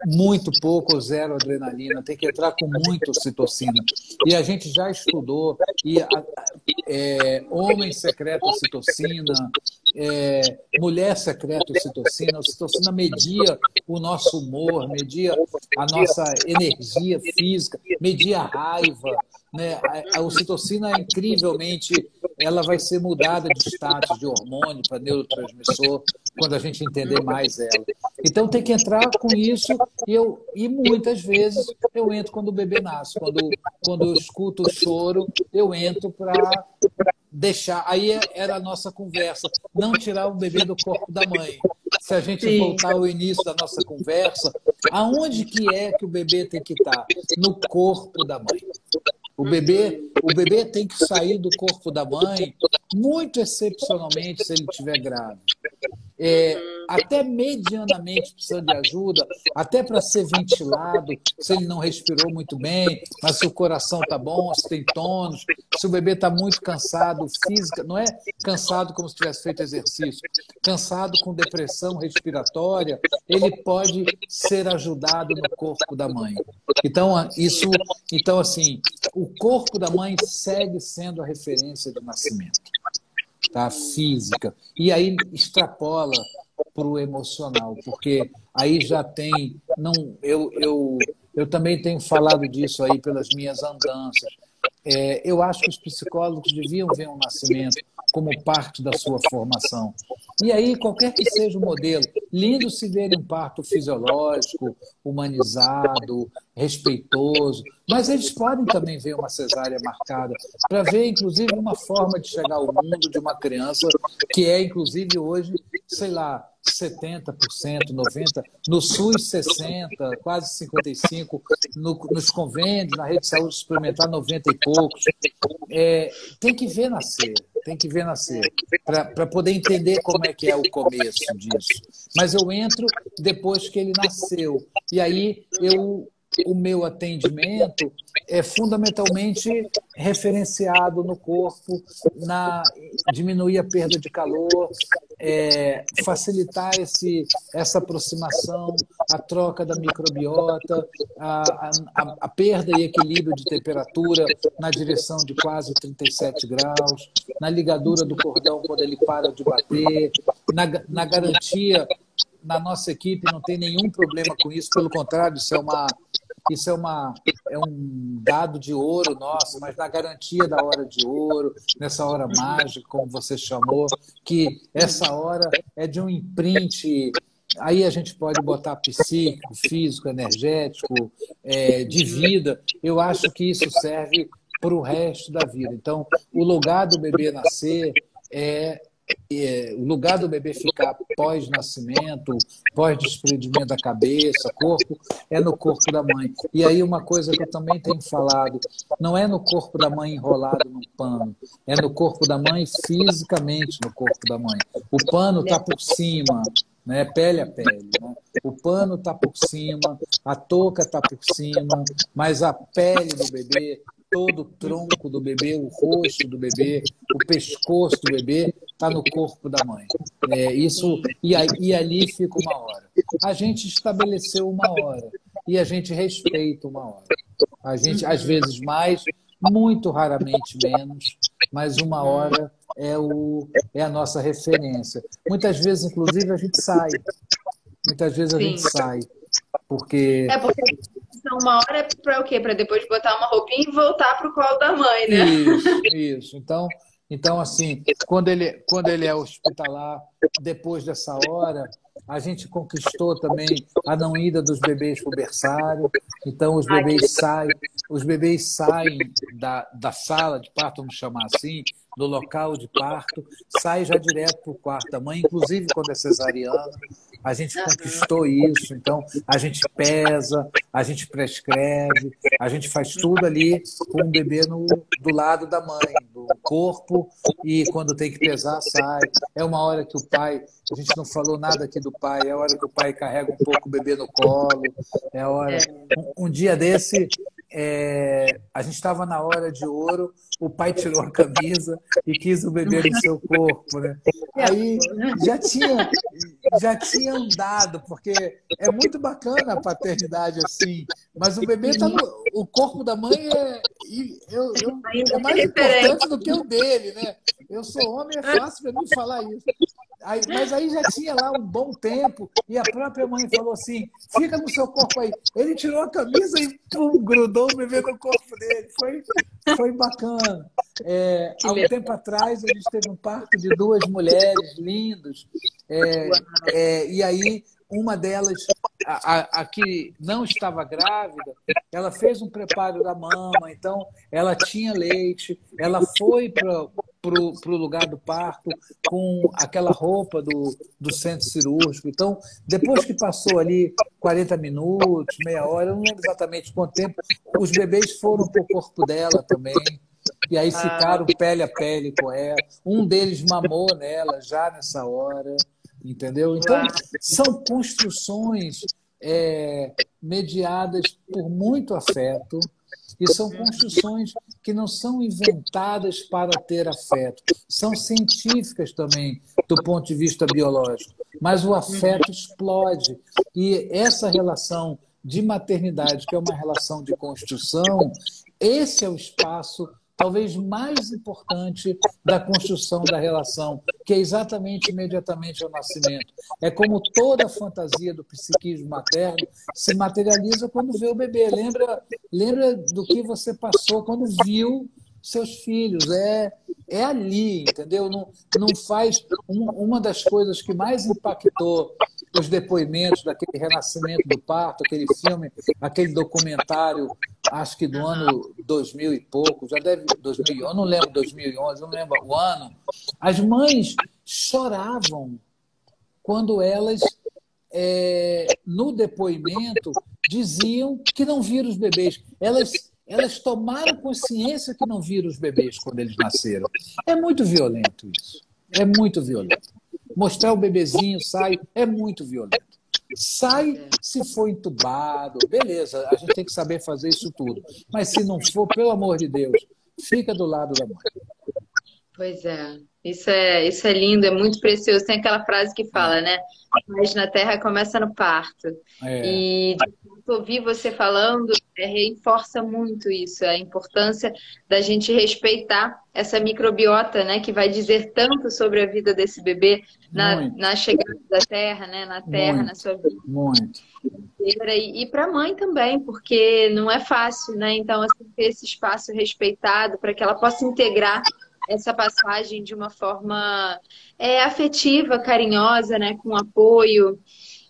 muito pouco ou zero adrenalina, tem que entrar com muito ocitocina. E a gente já estudou, homem secreta ocitocina, mulher secreta ocitocina. A ocitocina media o nosso humor, media a nossa energia física, media a raiva. Né? A ocitocina, incrivelmente, ela vai ser mudada de status de hormônio para neurotransmissor quando a gente entender mais ela. Então tem que entrar com isso e muitas vezes eu entro quando o bebê nasce. Quando eu escuto o choro, eu entro para deixar. Aí era a nossa conversa, não tirar o bebê do corpo da mãe. Se a gente voltar ao início da nossa conversa, aonde que é que o bebê tem que estar? No corpo da mãe. O bebê tem que sair do corpo da mãe, muito excepcionalmente, se ele estiver grave. Até medianamente precisando de ajuda, até para ser ventilado, se ele não respirou muito bem, mas se o coração está bom, se tem tônus, se o bebê está muito cansado, física, não é cansado como se tivesse feito exercício, cansado com depressão respiratória, ele pode ser ajudado no corpo da mãe. Então assim, o corpo da mãe segue sendo a referência de nascimento. Tá? Física. E aí extrapola para o emocional, porque aí já tem. Eu também tenho falado disso aí pelas minhas andanças. Eu acho que os psicólogos deviam ver um nascimento como parte da sua formação. E aí, qualquer que seja o modelo, lindo se ver um parto fisiológico, humanizado, respeitoso, mas eles podem também ver uma cesárea marcada, para ver, inclusive, uma forma de chegar ao mundo de uma criança que é, inclusive, hoje, sei lá, 70%, 90%, no SUS 60%, quase 55%, nos convênios, na rede de saúde suplementar 90 e poucos. Tem que ver nascer, para poder entender como é que é o começo disso. Mas eu entro depois que ele nasceu. E aí o meu atendimento é fundamentalmente referenciado no corpo, diminuir a perda de calor, facilitar essa aproximação, a troca da microbiota, a perda e equilíbrio de temperatura na direção de quase 37 graus, na ligadura do cordão quando ele para de bater, na garantia. Na nossa equipe não tem nenhum problema com isso, pelo contrário, isso é um dado de ouro nosso, mas na garantia da hora de ouro, nessa hora mágica, como você chamou, que essa hora é de um imprint. Aí a gente pode botar psíquico, físico, energético, de vida. Eu acho que isso serve para o resto da vida. Então, o lugar do bebê nascer o lugar do bebê ficar pós-nascimento, pós-desprendimento da cabeça, corpo, é no corpo da mãe. E aí uma coisa que eu também tenho falado, não é no corpo da mãe enrolado num pano, é no corpo da mãe fisicamente no corpo da mãe. O pano está por cima, né? Pele a pele. Né? O pano está por cima, a touca está por cima, mas a pele do bebê, todo o tronco do bebê, o rosto do bebê, o pescoço do bebê está no corpo da mãe. E ali fica uma hora. A gente estabeleceu uma hora e a gente respeita uma hora. A gente, às vezes, mais, muito raramente menos, mas uma hora é a nossa referência. Muitas vezes, inclusive, a gente sai. Muitas vezes a gente sai. Porque uma hora é para o quê? Para depois botar uma roupinha e voltar para o colo da mãe, né? Isso. Então, assim, quando ele é hospitalar, depois dessa hora, a gente conquistou também a não ida dos bebês para o berçário. Então, os bebês saem da sala de parto, vamos chamar assim, do local de parto, saem já direto para o quarto da mãe, inclusive quando é cesariana. a gente conquistou isso, então a gente pesa, a gente prescreve, a gente faz tudo ali com o bebê do lado da mãe, do corpo, e quando tem que pesar, sai. É uma hora que o pai, a gente não falou nada aqui do pai, é a hora que o pai carrega um pouco o bebê no colo, é a hora. Um dia desse, a gente estava na hora de ouro, o pai tirou a camisa e quis o bebê no seu corpo, né? Aí já tinha andado, porque é muito bacana a paternidade assim, mas o bebê está no. O corpo da mãe é mais importante do que o dele, né? Eu sou homem, é fácil para mim falar isso. Mas aí já tinha lá um bom tempo e a própria mãe falou assim: fica no seu corpo aí. Ele tirou a camisa e pum, grudou o bebê no corpo dele. Foi bacana. Há um tempo atrás a gente teve um parto de duas mulheres lindas. E aí uma delas, a que não estava grávida, ela fez um preparo da mama, então ela tinha leite, ela foi para o lugar do parto com aquela roupa do centro cirúrgico. Então, depois que passou ali 40 minutos, meia hora, eu não lembro exatamente quanto tempo, os bebês foram para o corpo dela também. E aí ficaram pele a pele com ela. Um deles mamou nela já nessa hora, entendeu? Então, são construções mediadas por muito afeto, e são construções que não são inventadas para ter afeto. São científicas também, do ponto de vista biológico. Mas o afeto explode. E essa relação de maternidade, que é uma relação de construção, esse é o espaço talvez mais importante da construção da relação, que é exatamente imediatamente ao nascimento. É como toda a fantasia do psiquismo materno se materializa quando vê o bebê. Lembra do que você passou quando viu seus filhos. É ali, entendeu? Não faz... Uma das coisas que mais impactou os depoimentos daquele renascimento do parto, aquele filme, aquele documentário, acho que do ano 2000 e pouco, já deve 2000, eu não lembro 2011, não lembro o ano. As mães choravam quando elas, no depoimento, diziam que não viram os bebês. Elas tomaram consciência que não viram os bebês quando eles nasceram. É muito violento isso. É muito violento. Mostrar o bebezinho sai é muito violento. Sai se for entubado, beleza, a gente tem que saber fazer isso tudo. Mas se não for, pelo amor de Deus, fica do lado da mãe. Pois é. Isso é lindo, é muito precioso. Tem aquela frase que fala, né? Mas na terra começa no parto. E ouvir você falando reforça muito isso, a importância da gente respeitar essa microbiota, né? Que vai dizer tanto sobre a vida desse bebê na chegada da terra, né? Na terra, muito, na sua vida. Muito. E para a mãe também, porque não é fácil, né? Então, assim, ter esse espaço respeitado para que ela possa integrar essa passagem de uma forma afetiva, carinhosa, né, com apoio.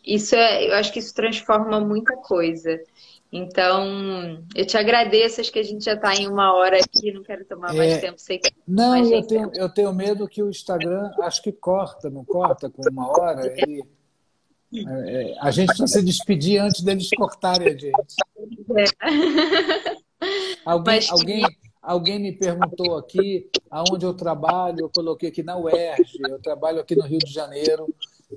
Eu acho que isso transforma muita coisa. Então, eu te agradeço, acho que a gente já está em 1 hora aqui, não quero tomar mais tempo. Sei que não, eu tenho medo que o Instagram, acho que corta, não corta com 1 hora. A gente precisa se despedir antes deles cortarem a gente. Alguém me perguntou aqui aonde eu trabalho, eu coloquei aqui na UERJ, eu trabalho aqui no Rio de Janeiro,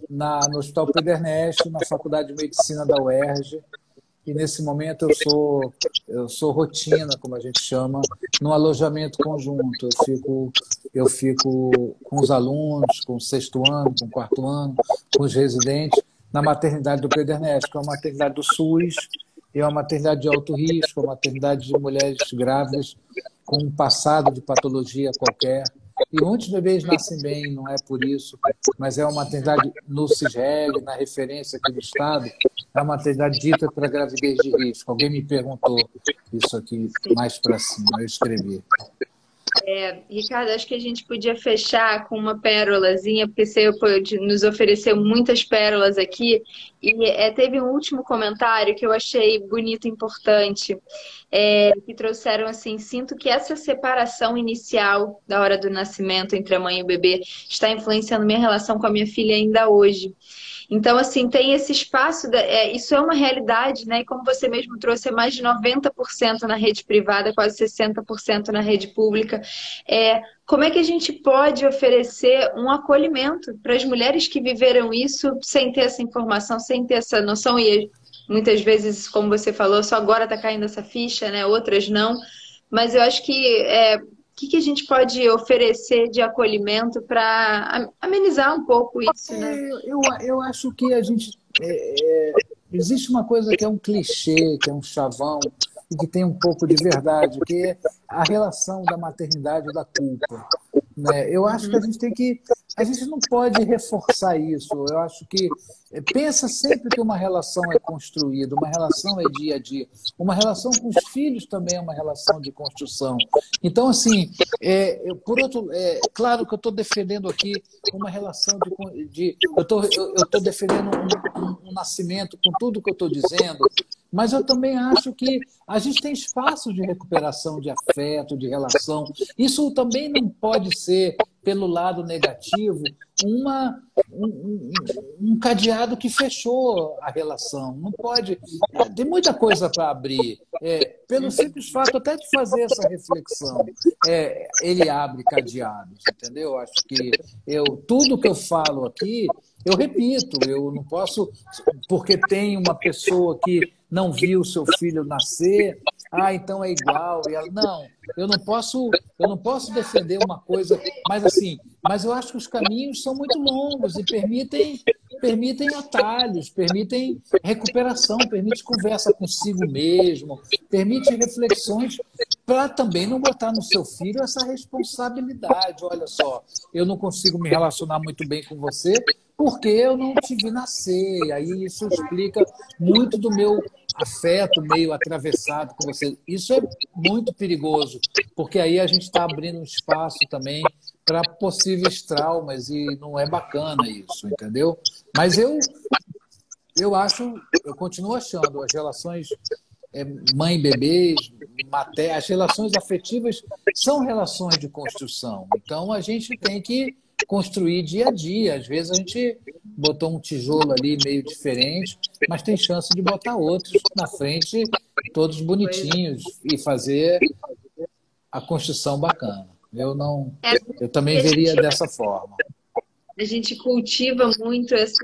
no Hospital Pedernest, na Faculdade de Medicina da UERJ, e nesse momento eu sou rotina, como a gente chama, no alojamento conjunto. Eu fico com os alunos, com o 6º ano, com o 4º ano, com os residentes, na maternidade do Pedernest, que é uma maternidade do SUS, é uma maternidade de alto risco, é uma maternidade de mulheres grávidas com um passado de patologia qualquer. E muitos bebês nascem bem, não é por isso, mas é uma maternidade no CISREG, na referência aqui do Estado, é uma maternidade dita para gravidez de risco. Alguém me perguntou isso aqui mais para cima, eu escrevi. Ricardo, acho que a gente podia fechar com uma pérolazinha, porque você nos ofereceu muitas pérolas aqui, e teve um último comentário que eu achei bonito e importante, que trouxeram assim: sinto que essa separação inicial da hora do nascimento entre a mãe e o bebê está influenciando minha relação com a minha filha ainda hoje. Então, assim, tem esse espaço, isso é uma realidade, né? E como você mesmo trouxe, é mais de 90% na rede privada, quase 60% na rede pública. Como é que a gente pode oferecer um acolhimento para as mulheres que viveram isso sem ter essa informação, sem ter essa noção? E muitas vezes, como você falou, só agora está caindo essa ficha, né? Outras não. Mas eu acho que o que a gente pode oferecer de acolhimento para amenizar um pouco isso, né? Eu acho que a gente. Existe uma coisa que é um clichê, que é um chavão, e que tem um pouco de verdade, que é a relação da maternidade e da culpa. Né? Eu acho que a gente tem que. A gente não pode reforçar isso. Eu acho que pensa sempre que uma relação é construída, uma relação é dia a dia. Uma relação com os filhos também é uma relação de construção. Então, assim, claro que eu estou defendendo aqui uma relação eu estou defendendo um nascimento com tudo que eu estou dizendo, mas eu também acho que a gente tem espaço de recuperação de afeto, de relação. Isso também não pode ser, pelo lado negativo, um cadeado que fechou a relação. Não pode. Tem muita coisa para abrir. Pelo simples fato até de fazer essa reflexão, ele abre cadeados, entendeu? Acho que tudo que eu falo aqui, eu repito, eu não posso, porque tem uma pessoa que não viu seu filho nascer, então é igual. Não, eu não posso defender uma coisa, mas eu acho que os caminhos são muito longos e permitem atalhos, permitem recuperação, permite conversa consigo mesmo, permite reflexões para também não botar no seu filho essa responsabilidade. Olha só, eu não consigo me relacionar muito bem com você porque eu não te vi nascer. E aí isso explica muito do meu afeto meio atravessado com você. Isso é muito perigoso, porque aí a gente está abrindo um espaço também para possíveis traumas e não é bacana isso, entendeu? Mas eu continuo achando as relações mãe-bebê, as relações afetivas são relações de construção. Então a gente tem que construir dia a dia. Às vezes a gente botou um tijolo ali meio diferente, mas tem chance de botar outros na frente, todos bonitinhos, e fazer a construção bacana. Eu também veria dessa forma. A gente cultiva muito esse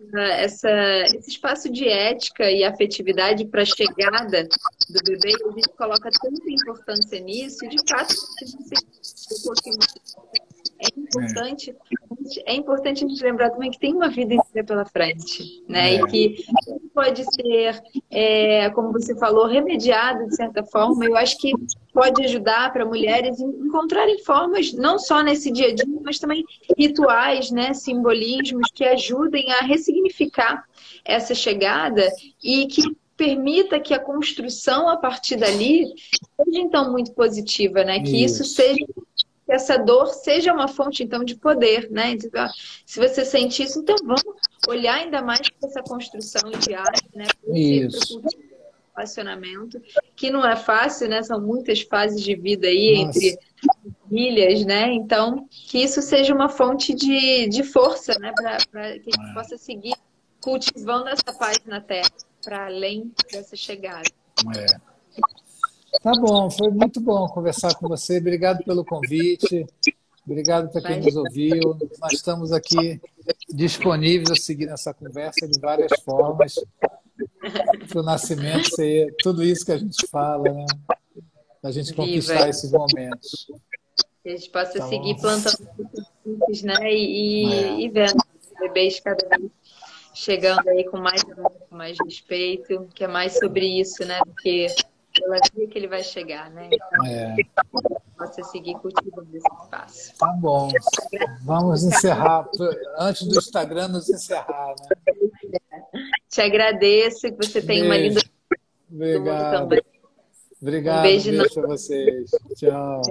espaço de ética e afetividade para a chegada do bebê, e a gente coloca tanta importância nisso, e de fato, é importante a gente lembrar também que tem uma vida inteira pela frente, né? E que pode ser, como você falou, remediado de certa forma. Eu acho que pode ajudar para mulheres encontrarem formas, não só nesse dia a dia, mas também rituais, né? Simbolismos que ajudem a ressignificar essa chegada e que permita que a construção a partir dali seja então muito positiva, né? Que isso seja, que essa dor seja uma fonte então de poder, né? Se você sente isso, então vamos olhar ainda mais para essa construção diária, né? Isso. Relacionamento, que não é fácil, né? São muitas fases de vida aí entre famílias, né? Então, que isso seja uma fonte de força, né? Para que a gente possa seguir cultivando essa paz na Terra, para além dessa chegada. Tá bom, foi muito bom conversar com você. Obrigado pelo convite. Obrigado para quem nos ouviu. Nós estamos aqui disponíveis a seguir essa conversa de várias formas. Para o nascimento ser tudo isso que a gente fala, né? A gente conquistar esses momentos. Que a gente possa seguir plantando sementes, né? E vendo os bebês cada vez chegando aí com mais amor, com mais respeito, que é mais sobre isso, né? Do que pela vida que ele vai chegar, né? Então, possa seguir cultivando esse espaço. Tá bom. Vamos encerrar. Antes do Instagram nos encerrar, né? Te agradeço, que você tenha uma linda... Obrigado. Também. Obrigado. Beijo para vocês. Tchau.